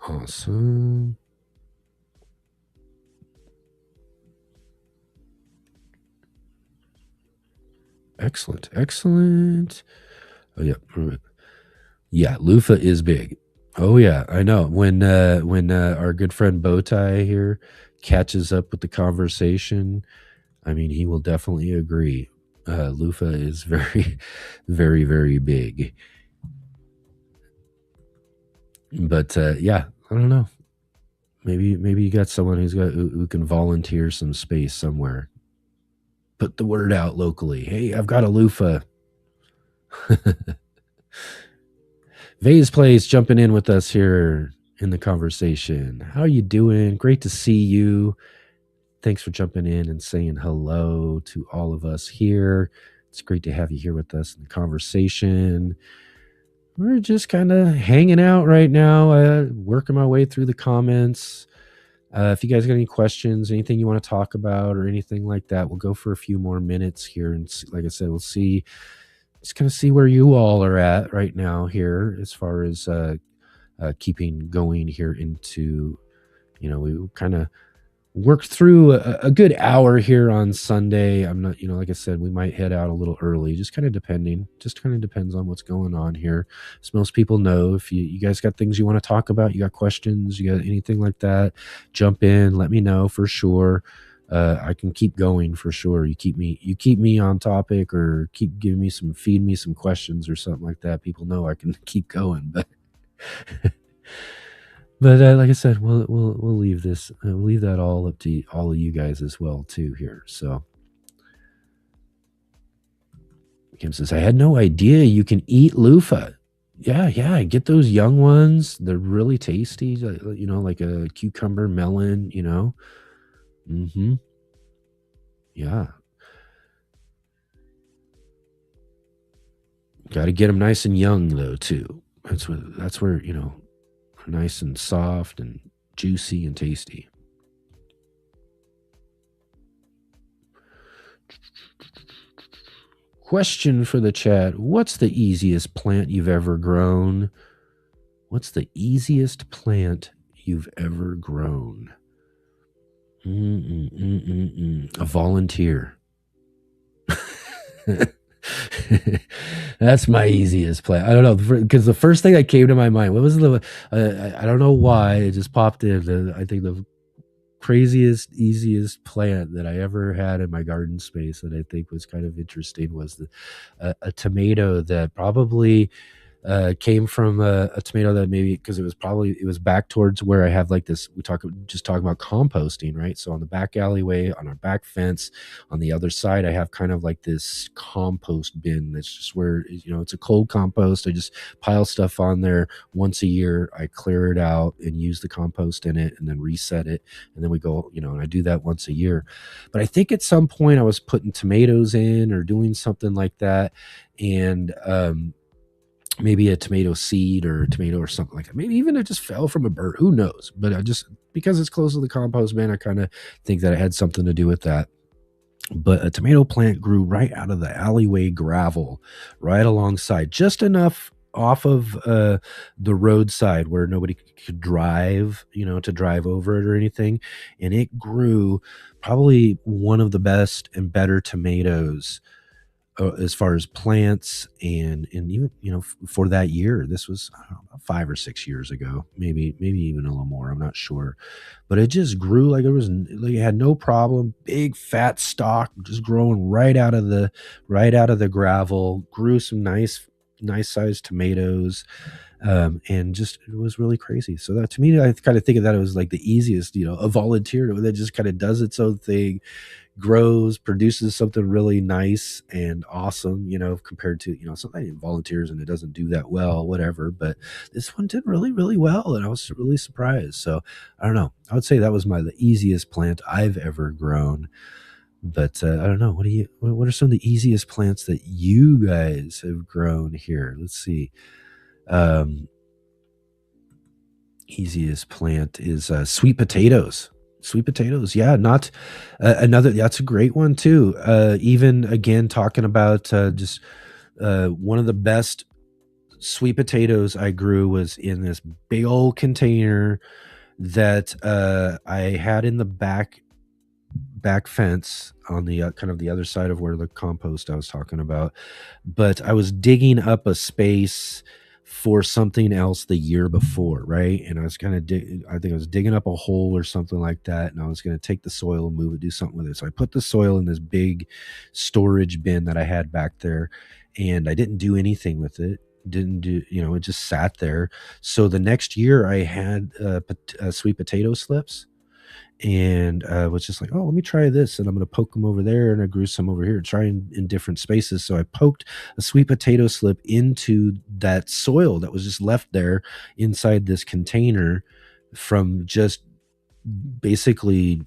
Awesome. Excellent. Oh yeah, loofah is big. Oh yeah, I know. When our good friend Bowtie here catches up with the conversation, I mean, he will definitely agree. Loofah is very, very, very big. But yeah, I don't know. Maybe you got someone who can volunteer some space somewhere. Put the word out locally. Hey, I've got a loofah. Vay's Place jumping in with us here in the conversation. How are you doing? Great to see you. Thanks for jumping in and saying hello to all of us here. It's great to have you here with us in the conversation. We're just kind of hanging out right now, working my way through the comments. If you guys got any questions, anything you want to talk about or anything like that, we'll go for a few more minutes here. And like I said, we'll see, just kind of see where you all are at right now here as far as keeping going here into, we kind of worked through a good hour here on Sunday. I'm not, like I said, we might head out a little early, just kind of depends on what's going on here. As most people know, if you guys got things you want to talk about, you got questions, you got anything like that, jump in, let me know for sure. I can keep going for sure. You keep me on topic, or feed me some questions or something like that. People know I can keep going, but but like I said, we'll leave this. We'll leave that all up to all of you guys as well too here. So Kim says, I had no idea you can eat loofah. Yeah, get those young ones. They're really tasty. Like a cucumber melon. Mm-hmm. Yeah. Got to get them nice and young though too. That's where nice and soft and juicy and tasty. Question for the chat. What's the easiest plant you've ever grown? What's the easiest plant you've ever grown? A volunteer. That's my easiest plant. I don't know, because the first thing that came to my mind, what was I don't know why it just popped in. I think the craziest, easiest plant that I ever had in my garden space that I think was kind of interesting was a tomato that probably came from a tomato that maybe, because it was back towards where I have like this, talking about composting, right? So on the back alleyway, on our back fence, on the other side, I have kind of like this compost bin that's just where, it's a cold compost. I just pile stuff on there once a year. I clear it out and use the compost in it and then reset it. And then we go, and I do that once a year. But I think at some point I was putting tomatoes in or doing something like that. And, maybe a tomato seed or a tomato or something like that. Maybe even it just fell from a bird. Who knows? But because it's close to the compost bin, I kind of think that it had something to do with that. But a tomato plant grew right out of the alleyway gravel, right alongside, just enough off of the roadside where nobody could drive, to drive over it or anything. And it grew probably one of the best and better tomatoes as far as plants and even for that year. This was, I don't know, 5 or 6 years ago, maybe even a little more, I'm not sure. But it just grew like it had no problem. Big fat stalk just growing right out of the gravel. Grew some nice sized tomatoes. And just, it was really crazy. So that, to me, I kind of think of that, it was like the easiest, a volunteer that just kind of does its own thing, grows, produces something really nice and awesome, compared to, somebody volunteers and it doesn't do that well, whatever. But this one did really, really well. And I was really surprised. So I don't know. I would say that was the easiest plant I've ever grown. But I don't know. What are some of the easiest plants that you guys have grown here? Let's see. Easiest plant is sweet potatoes. Sweet potatoes, yeah. Not another. That's a great one too. Even again, talking about just one of the best sweet potatoes I grew was in this big old container that I had in the back fence on the kind of the other side of where the compost I was talking about. But I was digging up a space for something else the year before, right? And I was kind of I think I was digging up a hole or something like that, and I was going to take the soil and move it, do something with it. So I put the soil in this big storage bin that I had back there, and I didn't do anything with it. Didn't do, it just sat there. So the next year I had sweet potato slips, and was just like, oh, let me try this, and I'm going to poke them over there, and I grew some over here, trying in different spaces. So I poked a sweet potato slip into that soil that was just left there inside this container from just basically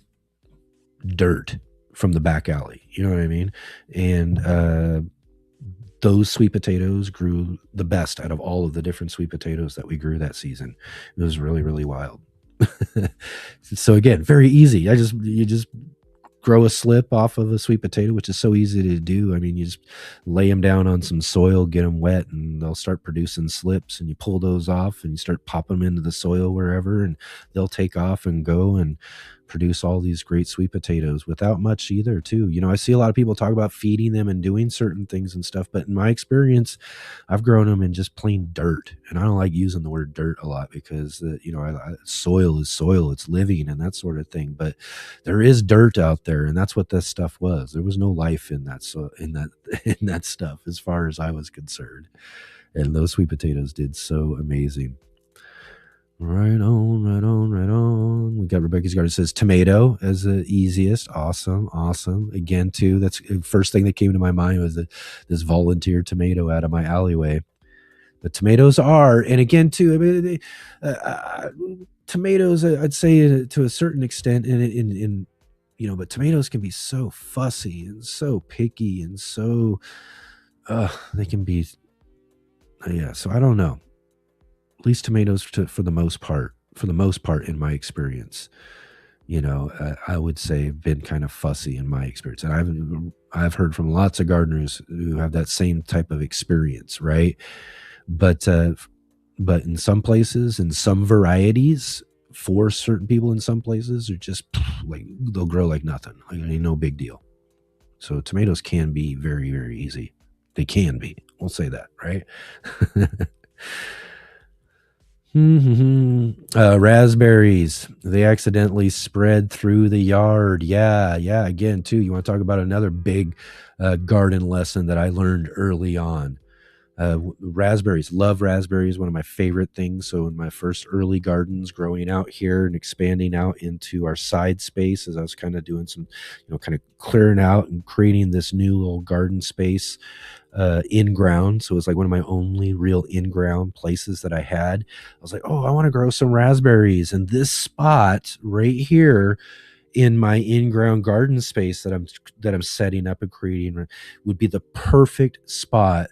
dirt from the back alley. You know what I mean? And those sweet potatoes grew the best out of all of the different sweet potatoes that we grew that season. It was really, really wild. So again, very easy. You just grow a slip off of a sweet potato, which is so easy to do. I mean, you just lay them down on some soil, get them wet, and they'll start producing slips. And you pull those off, and you start popping them into the soil wherever, and they'll take off and go and produce all these great sweet potatoes without much either, too. You know, I see a lot of people talk about feeding them and doing certain things and stuff, but in my experience, I've grown them in just plain dirt, and I don't like using the word dirt a lot because you know, soil is soil, it's living and that sort of thing. But there is dirt out there, and that's what this stuff was. There was no life in that, so in that in that stuff, as far as I was concerned. And those sweet potatoes did so amazing. Right on, right on, right on. We got Rebecca's Garden says tomato as the easiest. Awesome, awesome. Again, too, that's the first thing that came to my mind was this volunteer tomato out of my alleyway. The tomatoes are, and again, too, I mean, tomatoes, I'd say to a certain extent, in you know, but tomatoes can be so fussy and so picky and so, they can be, yeah. So I don't know. At least tomatoes, for the most part, in my experience, you know, I would say have been kind of fussy in my experience, and I've heard from lots of gardeners who have that same type of experience, right? But but in some places, in some varieties, for certain people, in some places, are just like they'll grow like nothing, like ain't no big deal. So tomatoes can be very, very easy. They can be. We'll say that, right? Raspberries. They accidentally spread through the yard. Yeah, yeah. Again, too, you want to talk about another big garden lesson that I learned early on. Raspberries, love raspberries, one of my favorite things. So in my first early gardens growing out here and expanding out into our side space, as I was kind of doing some, you know, kind of clearing out and creating this new little garden space in ground. So it was like one of my only real in ground places that I had. I was like, oh, I want to grow some raspberries. And this spot right here in my in-ground garden space that I'm setting up and creating would be the perfect spot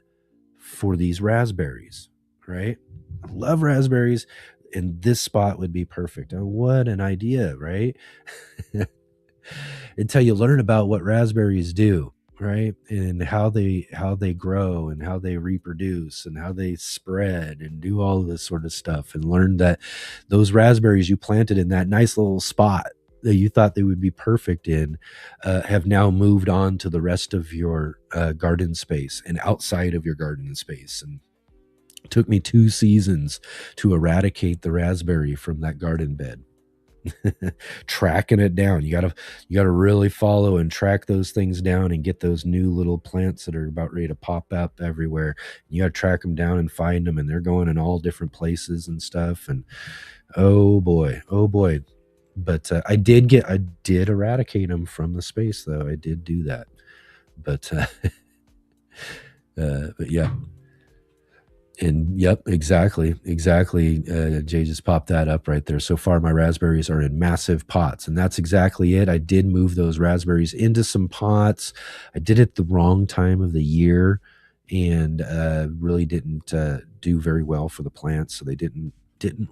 for these raspberries, right? I love raspberries, and this spot would be perfect. Oh, what an idea, right? Until you learn about what raspberries do, right? And how they grow and how they reproduce and how they spread and do all this sort of stuff, and learn that those raspberries you planted in that nice little spot that you thought they would be perfect in have now moved on to the rest of your garden space and outside of your garden space. And it took me 2 seasons to eradicate the raspberry from that garden bed. Tracking it down, you gotta really follow and track those things down and get those new little plants that are about ready to pop up everywhere. You gotta track them down and find them, and they're going in all different places and stuff. And oh boy, oh boy. But I did eradicate them from the space, though. I did do that. But but yeah. And yep, exactly, exactly. Jay just popped that up right there. So far, my raspberries are in massive pots, and that's exactly it. I did move those raspberries into some pots. I did it the wrong time of the year, and really didn't do very well for the plants. So they didn't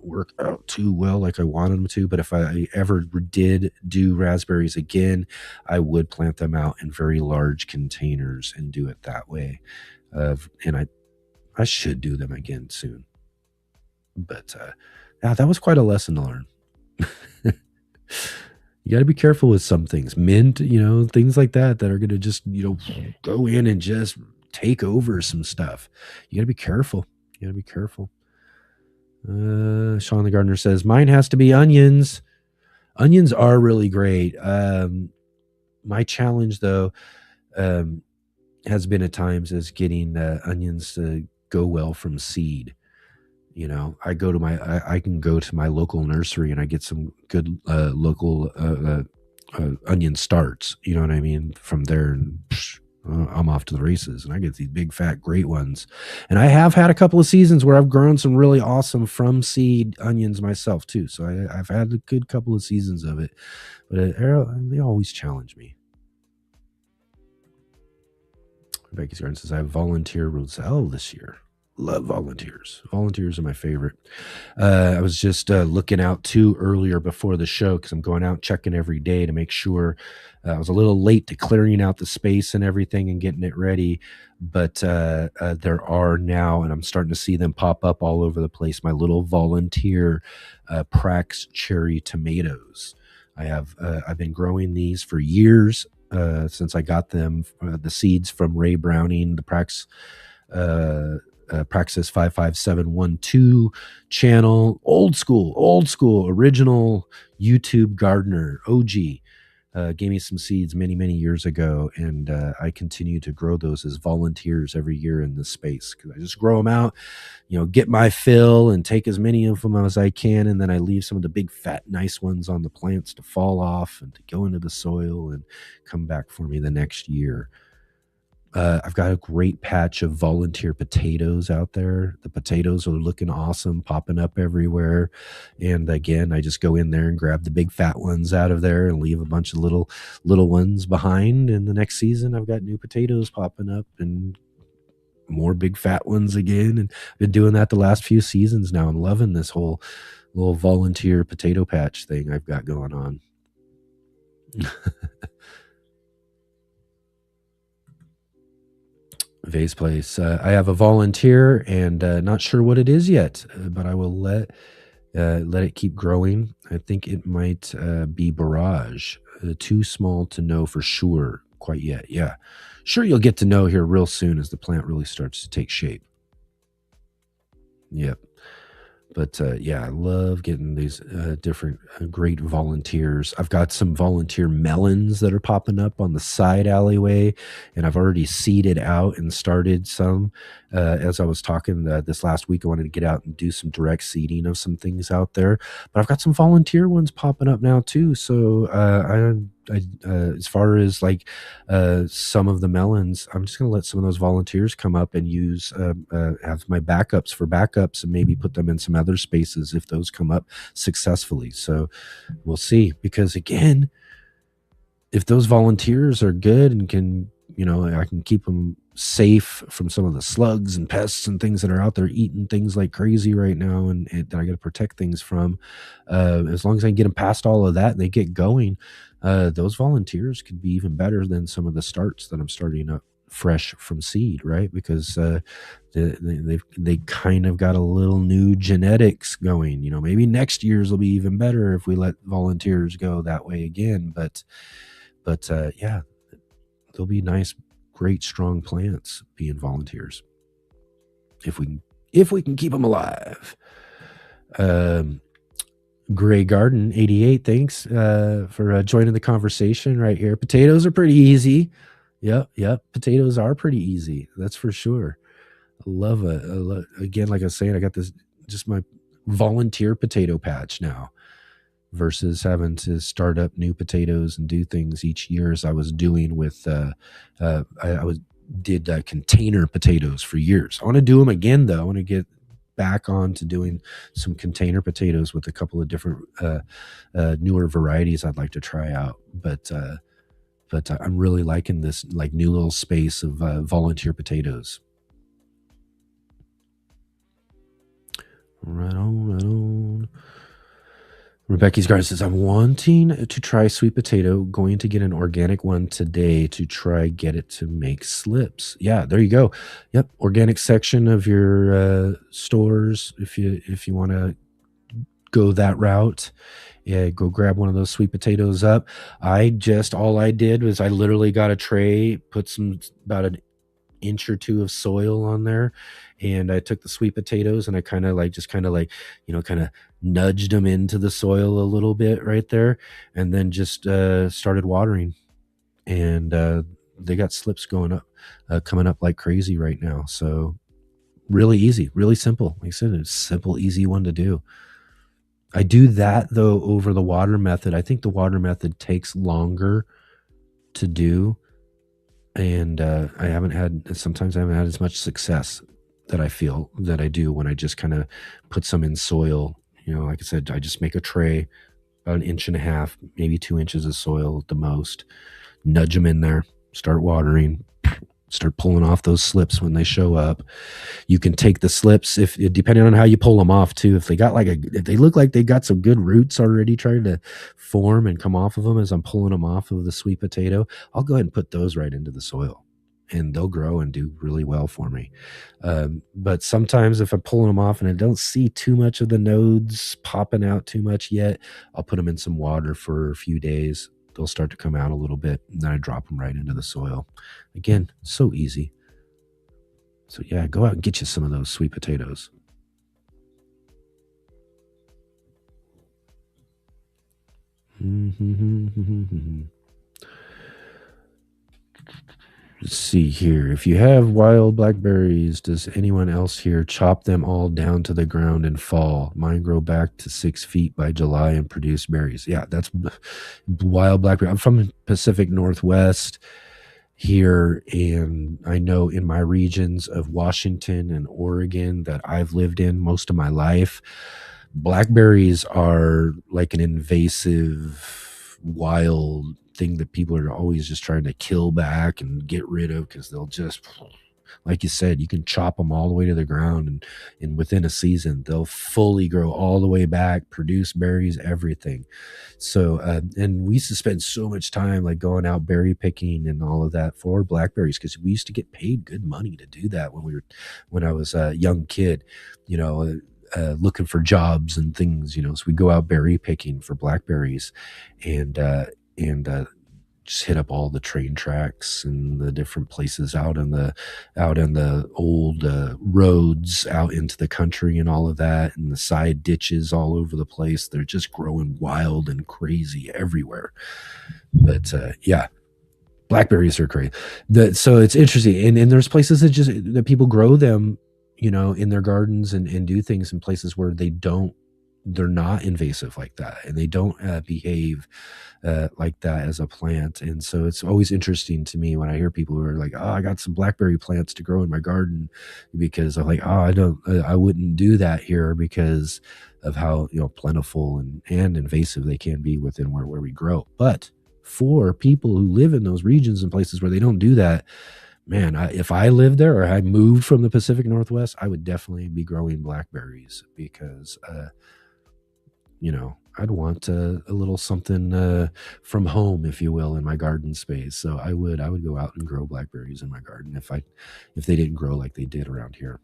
work out too well like I wanted them to. But if I ever did do raspberries again, I would plant them out in very large containers and do it that way. And I should do them again soon. But yeah, that was quite a lesson to learn. You got to be careful with some things, mint, you know, things like that are going to just, you know, go in and just take over some stuff. You got to be careful. You got to be careful. Sean the Gardener says mine has to be onions. Onions are really great. My challenge though um, has been at times is getting onions to go well from seed. You know, I can go to my local nursery and I get some good local onion starts. You know what I mean? From there, and I'm off to the races, and I get these big, fat, great ones. And I have had a couple of seasons where I've grown some really awesome from seed onions myself too. So I've had a good couple of seasons of it, but they always challenge me. Becky's Garden says I have volunteer Roselle this year. Love volunteers. Volunteers are my favorite. I was just looking out too earlier before the show because I'm going out checking every day to make sure. I was a little late to clearing out the space and everything and getting it ready, but there are now, and I'm starting to see them pop up all over the place. My little volunteer Prax cherry tomatoes. I've been growing these for years since I got them, the seeds from Ray Browning, the Praxis 55712 channel, old school, original YouTube gardener, OG. Gave me some seeds many years ago, and I continue to grow those as volunteers every year in this space because I just grow them out, get my fill and take as many of them as I can, and then I leave some of the big fat nice ones on the plants to fall off and to go into the soil and come back for me the next year. I've got a great patch of volunteer potatoes out there. The potatoes are looking awesome, popping up everywhere. And again, I just go in there and grab the big fat ones out of there and leave a bunch of little ones behind. And the next season, I've got new potatoes popping up and more big fat ones again. And I've been doing that the last few seasons now. I'm loving this whole little volunteer potato patch thing I've got going on. Vase Place. I have a volunteer and not sure what it is yet, but I will let it keep growing. I think it might be Barrage. Too small to know for sure quite yet. Yeah, sure you'll get to know here real soon as the plant really starts to take shape. Yep. But yeah, I love getting these different great volunteers. I've got some volunteer melons that are popping up on the side alleyway, and I've already seeded out and started some. As I was talking this last week, I wanted to get out and do some direct seeding of some things out there. But I've got some volunteer ones popping up now too. So as far as like some of the melons, I'm just going to let some of those volunteers come up and use have my backups for backups and maybe put them in some other spaces if those come up successfully. So we'll see, because again, if those volunteers are good and can, I can keep them safe from some of the slugs and pests and things that are out there eating things like crazy right now, and that I got to protect things from. As long as I can get them past all of that and they get going, those volunteers could be even better than some of the starts that I'm starting up fresh from seed, right? Because they kind of got a little new genetics going. Maybe next year's will be even better if we let volunteers go that way again. But yeah, they'll be nice, great, strong plants being volunteers if we can keep them alive. Gray Garden 88, thanks for joining the conversation right here. Potatoes are pretty easy. Yep. Potatoes are pretty easy. That's for sure. I love it. Again, like I was saying, I got this just my volunteer potato patch now versus having to start up new potatoes and do things each year as I was doing with did container potatoes for years. I want to do them again though. I want to get back on to doing some container potatoes with a couple of different newer varieties I'd like to try out. But I'm really liking this like new little space of volunteer potatoes. Right on. Rebecca's Garden says, I'm wanting to try sweet potato, going to get an organic one today to try get it to make slips. Yeah, there you go. Yep, organic section of your stores. If you want to go that route, yeah, go grab one of those sweet potatoes up. All I did was I literally got a tray, put about an inch or two of soil on there, and I took the sweet potatoes and I kind of nudged them into the soil a little bit right there, and then just started watering, and they got slips coming up like crazy right now. So Really easy, really simple. Like I said, it's a simple, easy one to do. I do that though over the water method. I think the water method takes longer to do, and sometimes I haven't had as much success that I feel that I do when I just kind of put some in soil. Like I said, I just make a tray about an inch and a half, maybe 2 inches of soil at the most, nudge them in there, start watering, start pulling off those slips when they show up. You can take the slips, if depending on how you pull them off too. If they look like they got some good roots already trying to form and come off of them as I'm pulling them off of the sweet potato, I'll go ahead and put those right into the soil, and they'll grow and do really well for me. But sometimes if I'm pulling them off and I don't see too much of the nodes popping out too much yet, I'll put them in some water for a few days. They'll start to come out a little bit, and then I drop them right into the soil. Again, so easy. So yeah, go out and get you some of those sweet potatoes. Let's see here. If you have wild blackberries, does anyone else here chop them all down to the ground in fall? Mine grow back to 6 feet by July and produce berries. Yeah, that's wild blackberry. I'm from the Pacific Northwest here, and I know in my regions of Washington and Oregon that I've lived in most of my life, blackberries are like an invasive wild thing that people are always just trying to kill back and get rid of, because they'll just, like you said, you can chop them all the way to the ground, and within a season they'll fully grow all the way back, produce berries, everything. So and we used to spend so much time like going out berry picking and all of that for blackberries, because we used to get paid good money to do that when I was a young kid, looking for jobs and things, so we go out berry picking for blackberries, and just hit up all the train tracks and the different places out in the old roads out into the country and all of that, and the side ditches all over the place. They're just growing wild and crazy everywhere. But yeah, blackberries are crazy. So it's interesting, and there's places that people grow them, in their gardens and do things in places where they're not invasive like that, and they don't behave like that as a plant. And so it's always interesting to me when I hear people who are like, oh, I got some blackberry plants to grow in my garden, because I'm like, oh, I wouldn't do that here because of how plentiful and invasive they can be within where we grow. But for people who live in those regions and places where they don't do that, man, if I lived there or I moved from the Pacific Northwest, I would definitely be growing blackberries, because I'd want a little something from home, if you will, in my garden space. So I would go out and grow blackberries in my garden if they didn't grow like they did around here.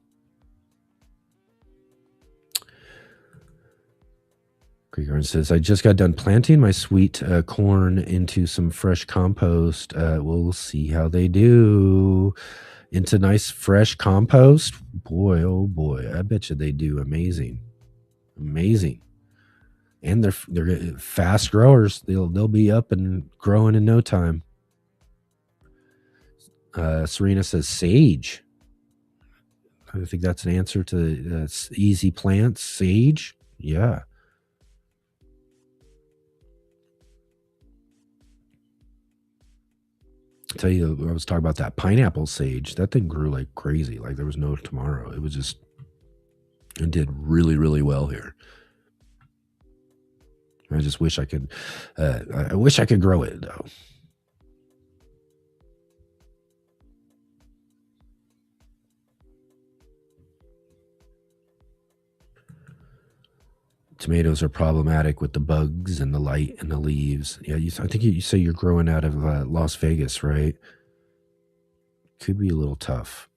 Greek Garden says, I just got done planting my sweet corn into some fresh compost. We'll see how they do. Into nice fresh compost. Boy, oh boy, I bet you they do amazing. Amazing. And they're fast growers. They'll be up and growing in no time. Serena says sage. I think that's an answer to easy plants. Sage, yeah. I tell you, I was talking about that pineapple sage. That thing grew like crazy. Like there was no tomorrow. It did really, really well here. I just wish I could. I wish I could grow it though. Tomatoes are problematic with the bugs and the light and the leaves. Yeah, I think you say you're growing out of Las Vegas, right? Could be a little tough.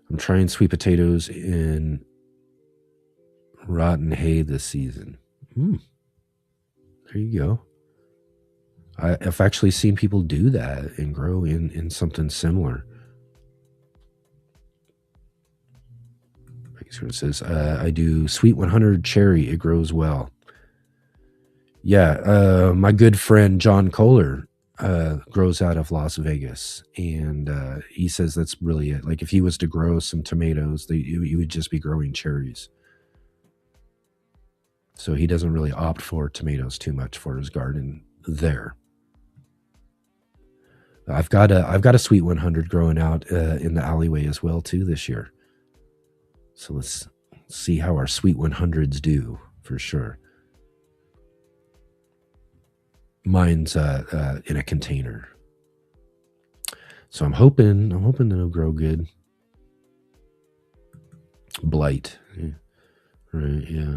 I'm trying sweet potatoes in rotten hay this season. There you go. I've actually seen people do that and grow in something similar. It says, I do Sweet 100 cherry. It grows well. Yeah, my good friend John Kohler, grows out of Las Vegas, and he says that's really it. Like if he was to grow some tomatoes, you would just be growing cherries. So he doesn't really opt for tomatoes too much for his garden there. I've got a sweet 100 growing out in the alleyway as well too this year. So let's see how our sweet 100s do for sure. Mine's in a container, so I'm hoping that it'll grow good. Blight, yeah. Right? Yeah.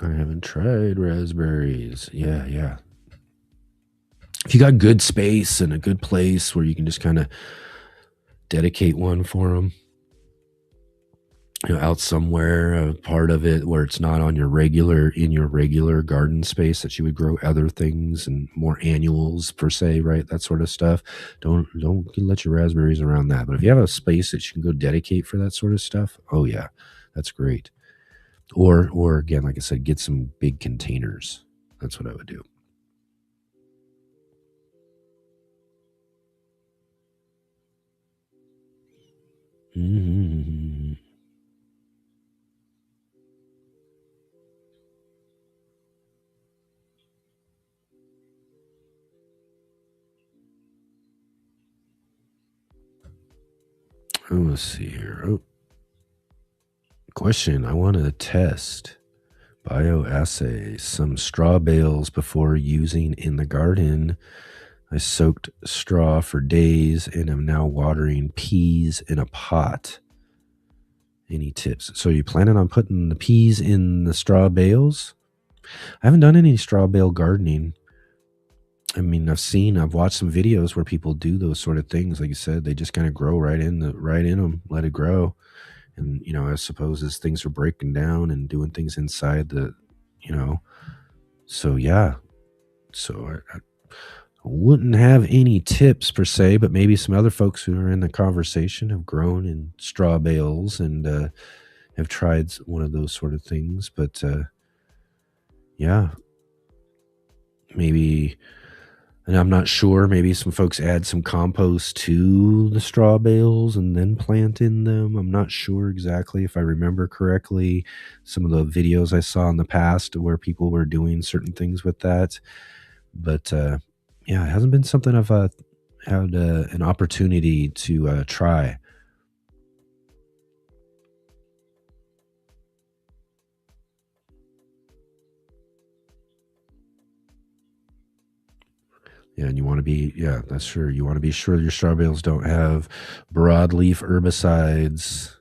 I haven't tried raspberries. Yeah, yeah. If you got good space and a good place where you can just kind of dedicate one for them, out somewhere, a part of it where it's not on your regular garden space that you would grow other things and more annuals per se, right? That sort of stuff. Don't let your raspberries around that. But if you have a space that you can go dedicate for that sort of stuff, oh yeah, that's great. Or again, like I said, get some big containers. That's what I would do. Mm-hmm. Oh, let's see here. Oh, question. I want to test bioassay some straw bales before using in the garden. I soaked straw for days and am now watering peas in a pot. Any tips? So you planning on putting the peas in the straw bales? I haven't done any straw bale gardening. I mean, I've watched some videos where people do those sort of things. Like you said, they just kind of grow right in them, let it grow. And, I suppose as things are breaking down and doing things inside you know, so yeah. So I wouldn't have any tips per se, but maybe some other folks who are in the conversation have grown in straw bales and have tried one of those sort of things. But yeah, maybe, and I'm not sure, maybe some folks add some compost to the straw bales and then plant in them. I'm not sure exactly if I remember correctly some of the videos I saw in the past where people were doing certain things with that. But yeah, it hasn't been something I've had an opportunity to try. Yeah, and you want to be, yeah, that's sure. You want to be sure your straw bales don't have broadleaf herbicides.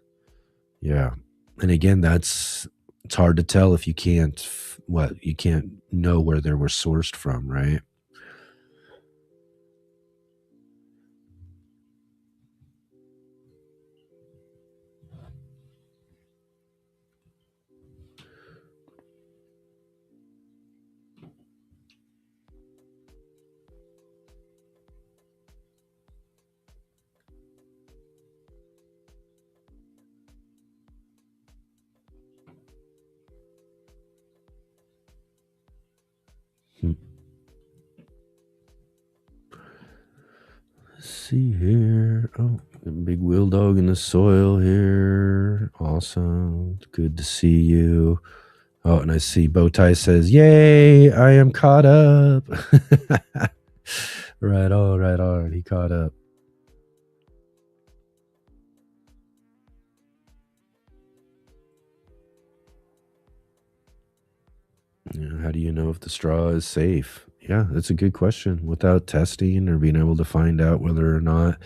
Yeah. And again, it's hard to tell if you you can't know where they were sourced from, right? Hmm. Let's see here. Oh, big wheel dog in the soil here. Awesome. Good to see you. Oh, and I see Bowtie says, "Yay, I am caught up." Right on, right on. He caught up. How do you know if the straw is safe? Yeah, that's a good question. Without testing or being able to find out whether or not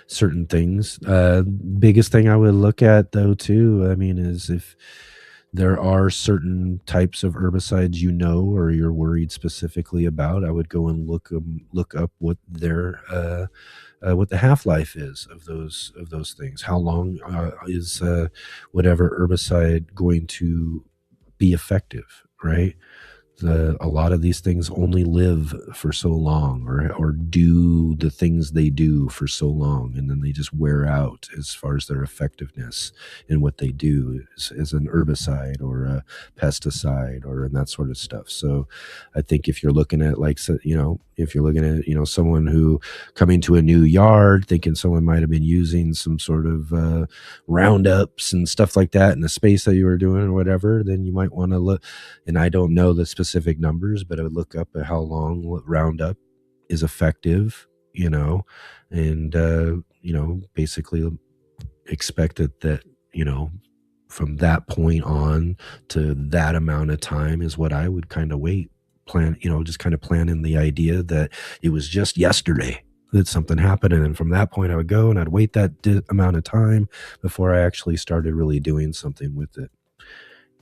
certain things. Biggest thing I would look at though too, I mean, is if there are certain types of herbicides or you're worried specifically about, I would go and look up what the half life is of those things. How long is whatever herbicide going to be effective, right? A lot of these things only live for so long, or do the things they do for so long, and then they just wear out as far as their effectiveness in what they do as an herbicide or a pesticide or and that sort of stuff. So I think if you're looking at if you're looking at someone who coming to a new yard thinking someone might have been using some sort of roundups and stuff like that in the space that you were doing or whatever, then you might want to look. And I don't know the specific numbers, but I would look up at how long Roundup is effective, and basically expect that from that point on to that amount of time is what I would kind of plan, just kind of plan in the idea that it was just yesterday that something happened. And then from that point I would go and I'd wait that amount of time before I actually started really doing something with it.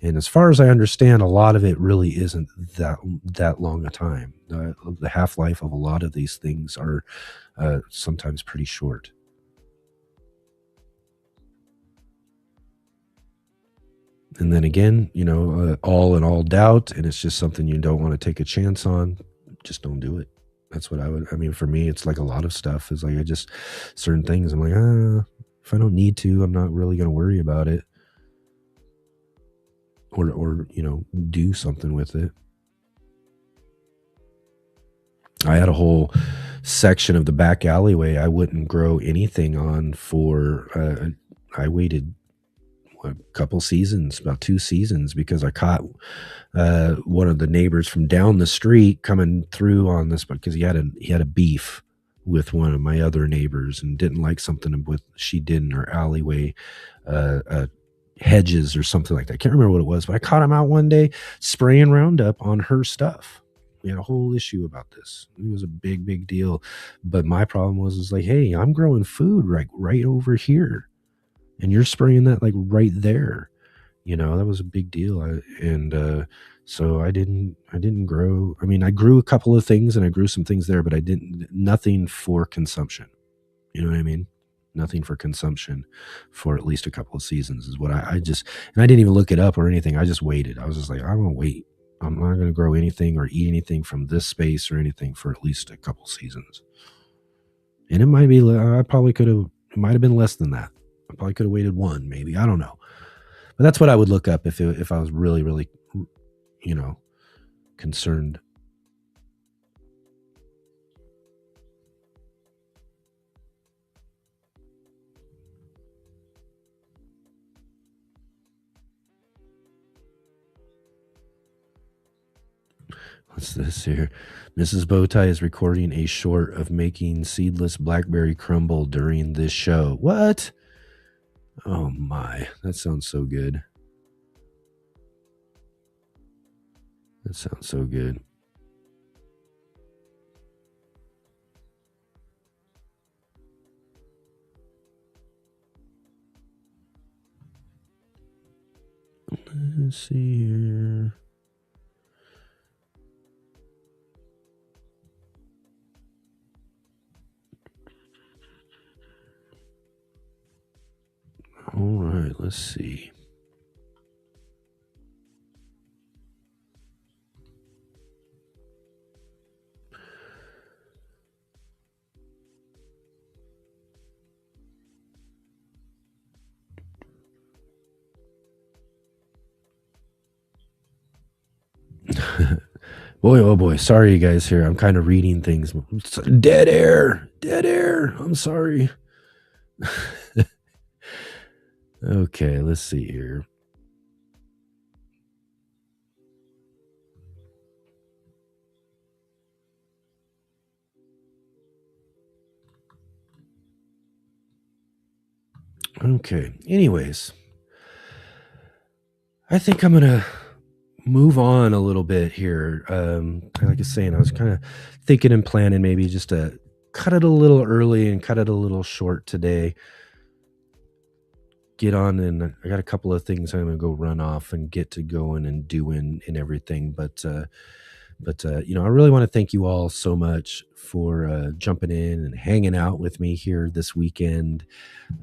And as far as I understand, a lot of it really isn't that long a time. The half-life of a lot of these things are sometimes pretty short. And then again, all in all doubt, and it's just something you don't want to take a chance on, just don't do it. That's what I mean, for me, it's like a lot of stuff is like, certain things, I'm like, if I don't need to, I'm not really going to worry about it. Or do something with it. I had a whole section of the back alleyway I wouldn't grow anything on for I waited a couple seasons, about 2 seasons, because I caught one of the neighbors from down the street coming through on this, because he had a beef with one of my other neighbors and didn't like something she did in her alleyway hedges or something like that. I can't remember what it was, but I caught him out one day spraying Roundup on her stuff. We had a whole issue about this. It was a big deal. But my problem was like, hey, I'm growing food right over here, and you're spraying that like right there. That was a big deal. So I didn't grow. I mean, I grew a couple of things and I grew some things there, but nothing for consumption. You know what I mean? Nothing for consumption for at least a couple of seasons is what I just, and I didn't even look it up or anything. I just waited. I was just like, I'm going to wait. I'm not going to grow anything or eat anything from this space or anything for at least a couple seasons. And it might be, it might have been less than that. I probably could have waited one, maybe. I don't know. But that's what I would look up if I was really, really, concerned. What's this here? Mrs. Bowtie is recording a short of making seedless blackberry crumble during this show. What? Oh my, that sounds so good. That sounds so good. Let's see here. All right, let's see. Boy, oh boy. Sorry, you guys here. I'm kind of reading things. Dead air. I'm sorry. Okay, let's see here. Okay. Anyways, I think I'm going to move on a little bit here. Like I was saying, I was kind of thinking and planning maybe just to cut it a little early and cut it a little short today. Get on, and I got a couple of things I'm going to go run off and get to going and doing and everything. But I really want to thank you all so much for jumping in and hanging out with me here this weekend.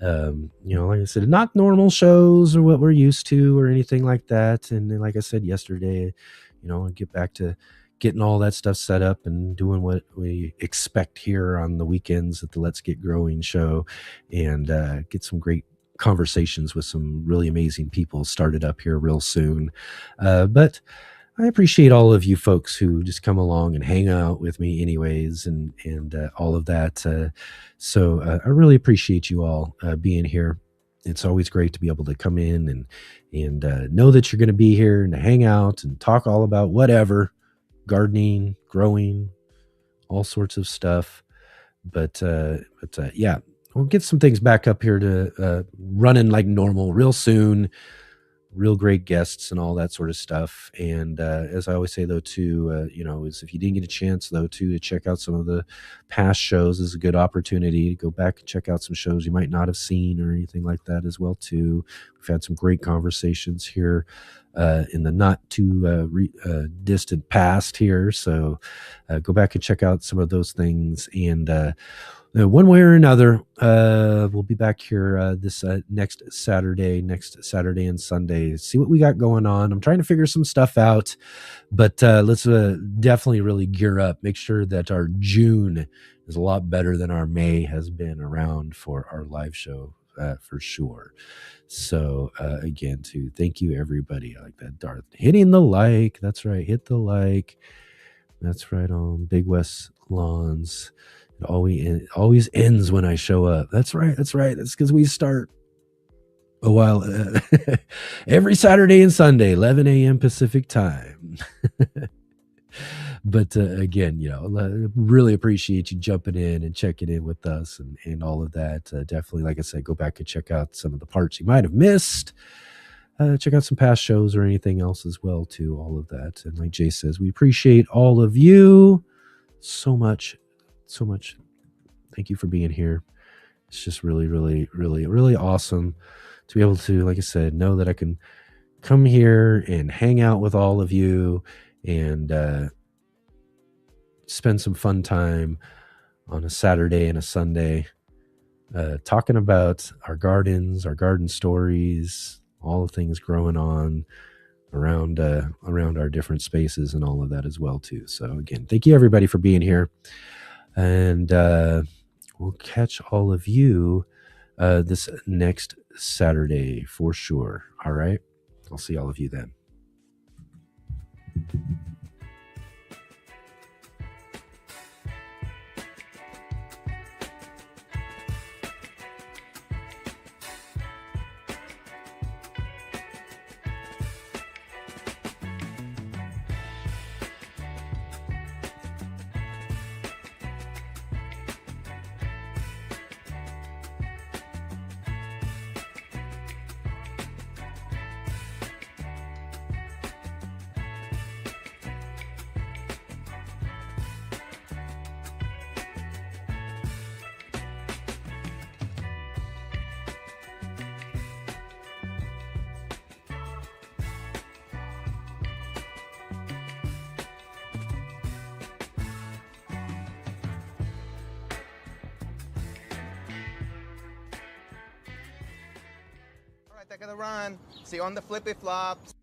Like I said, not normal shows or what we're used to or anything like that. And then, like I said yesterday, and get back to getting all that stuff set up and doing what we expect here on the weekends at the Let's Get Growing show, and get some great conversations with some really amazing people started up here real soon. But I appreciate all of you folks who just come along and hang out with me anyways, and all of that. So I really appreciate you all being here. It's always great to be able to come in and know that you're going to be here and to hang out and talk all about whatever, gardening, growing, all sorts of stuff. But yeah, we'll get some things back up here to running like normal real soon. Real great guests and all that sort of stuff. And as I always say, though, too, is if you didn't get a chance, though, too, to check out some of the past shows, is a good opportunity to go back and check out some shows you might not have seen or anything like that as well, too. We've had some great conversations here in the not too distant past here. So go back and check out some of those things. And one way or another, we'll be back here this next Saturday and Sunday. See what we got going on. I'm trying to figure some stuff out, but let's definitely really gear up. Make sure that our June is a lot better than our May has been around for our live show for sure. So again, too, thank you everybody. I like that, Darth. Hitting the like. That's right. Hit the like. That's right on Big West Lawns. It always ends when I show up. That's right. That's because we start a while every Saturday and Sunday, 11 a.m. Pacific time. But again, really appreciate you jumping in and checking in with us and all of that. Definitely, like I said, go back and check out some of the parts you might have missed. Check out some past shows or anything else as well, too. All of that. And like Jay says, we appreciate all of you so much. So much. Thank you for being here. It's just really, really, really, really awesome to be able to, like I said, know that I can come here and hang out with all of you and spend some fun time on a Saturday and a Sunday talking about our gardens, our garden stories, all the things growing on around our different spaces and all of that as well, too. So again, thank you everybody for being here. And we'll catch all of you this next Saturday for sure. All right. I'll see all of you then. Take the run. See you on the flippy flops.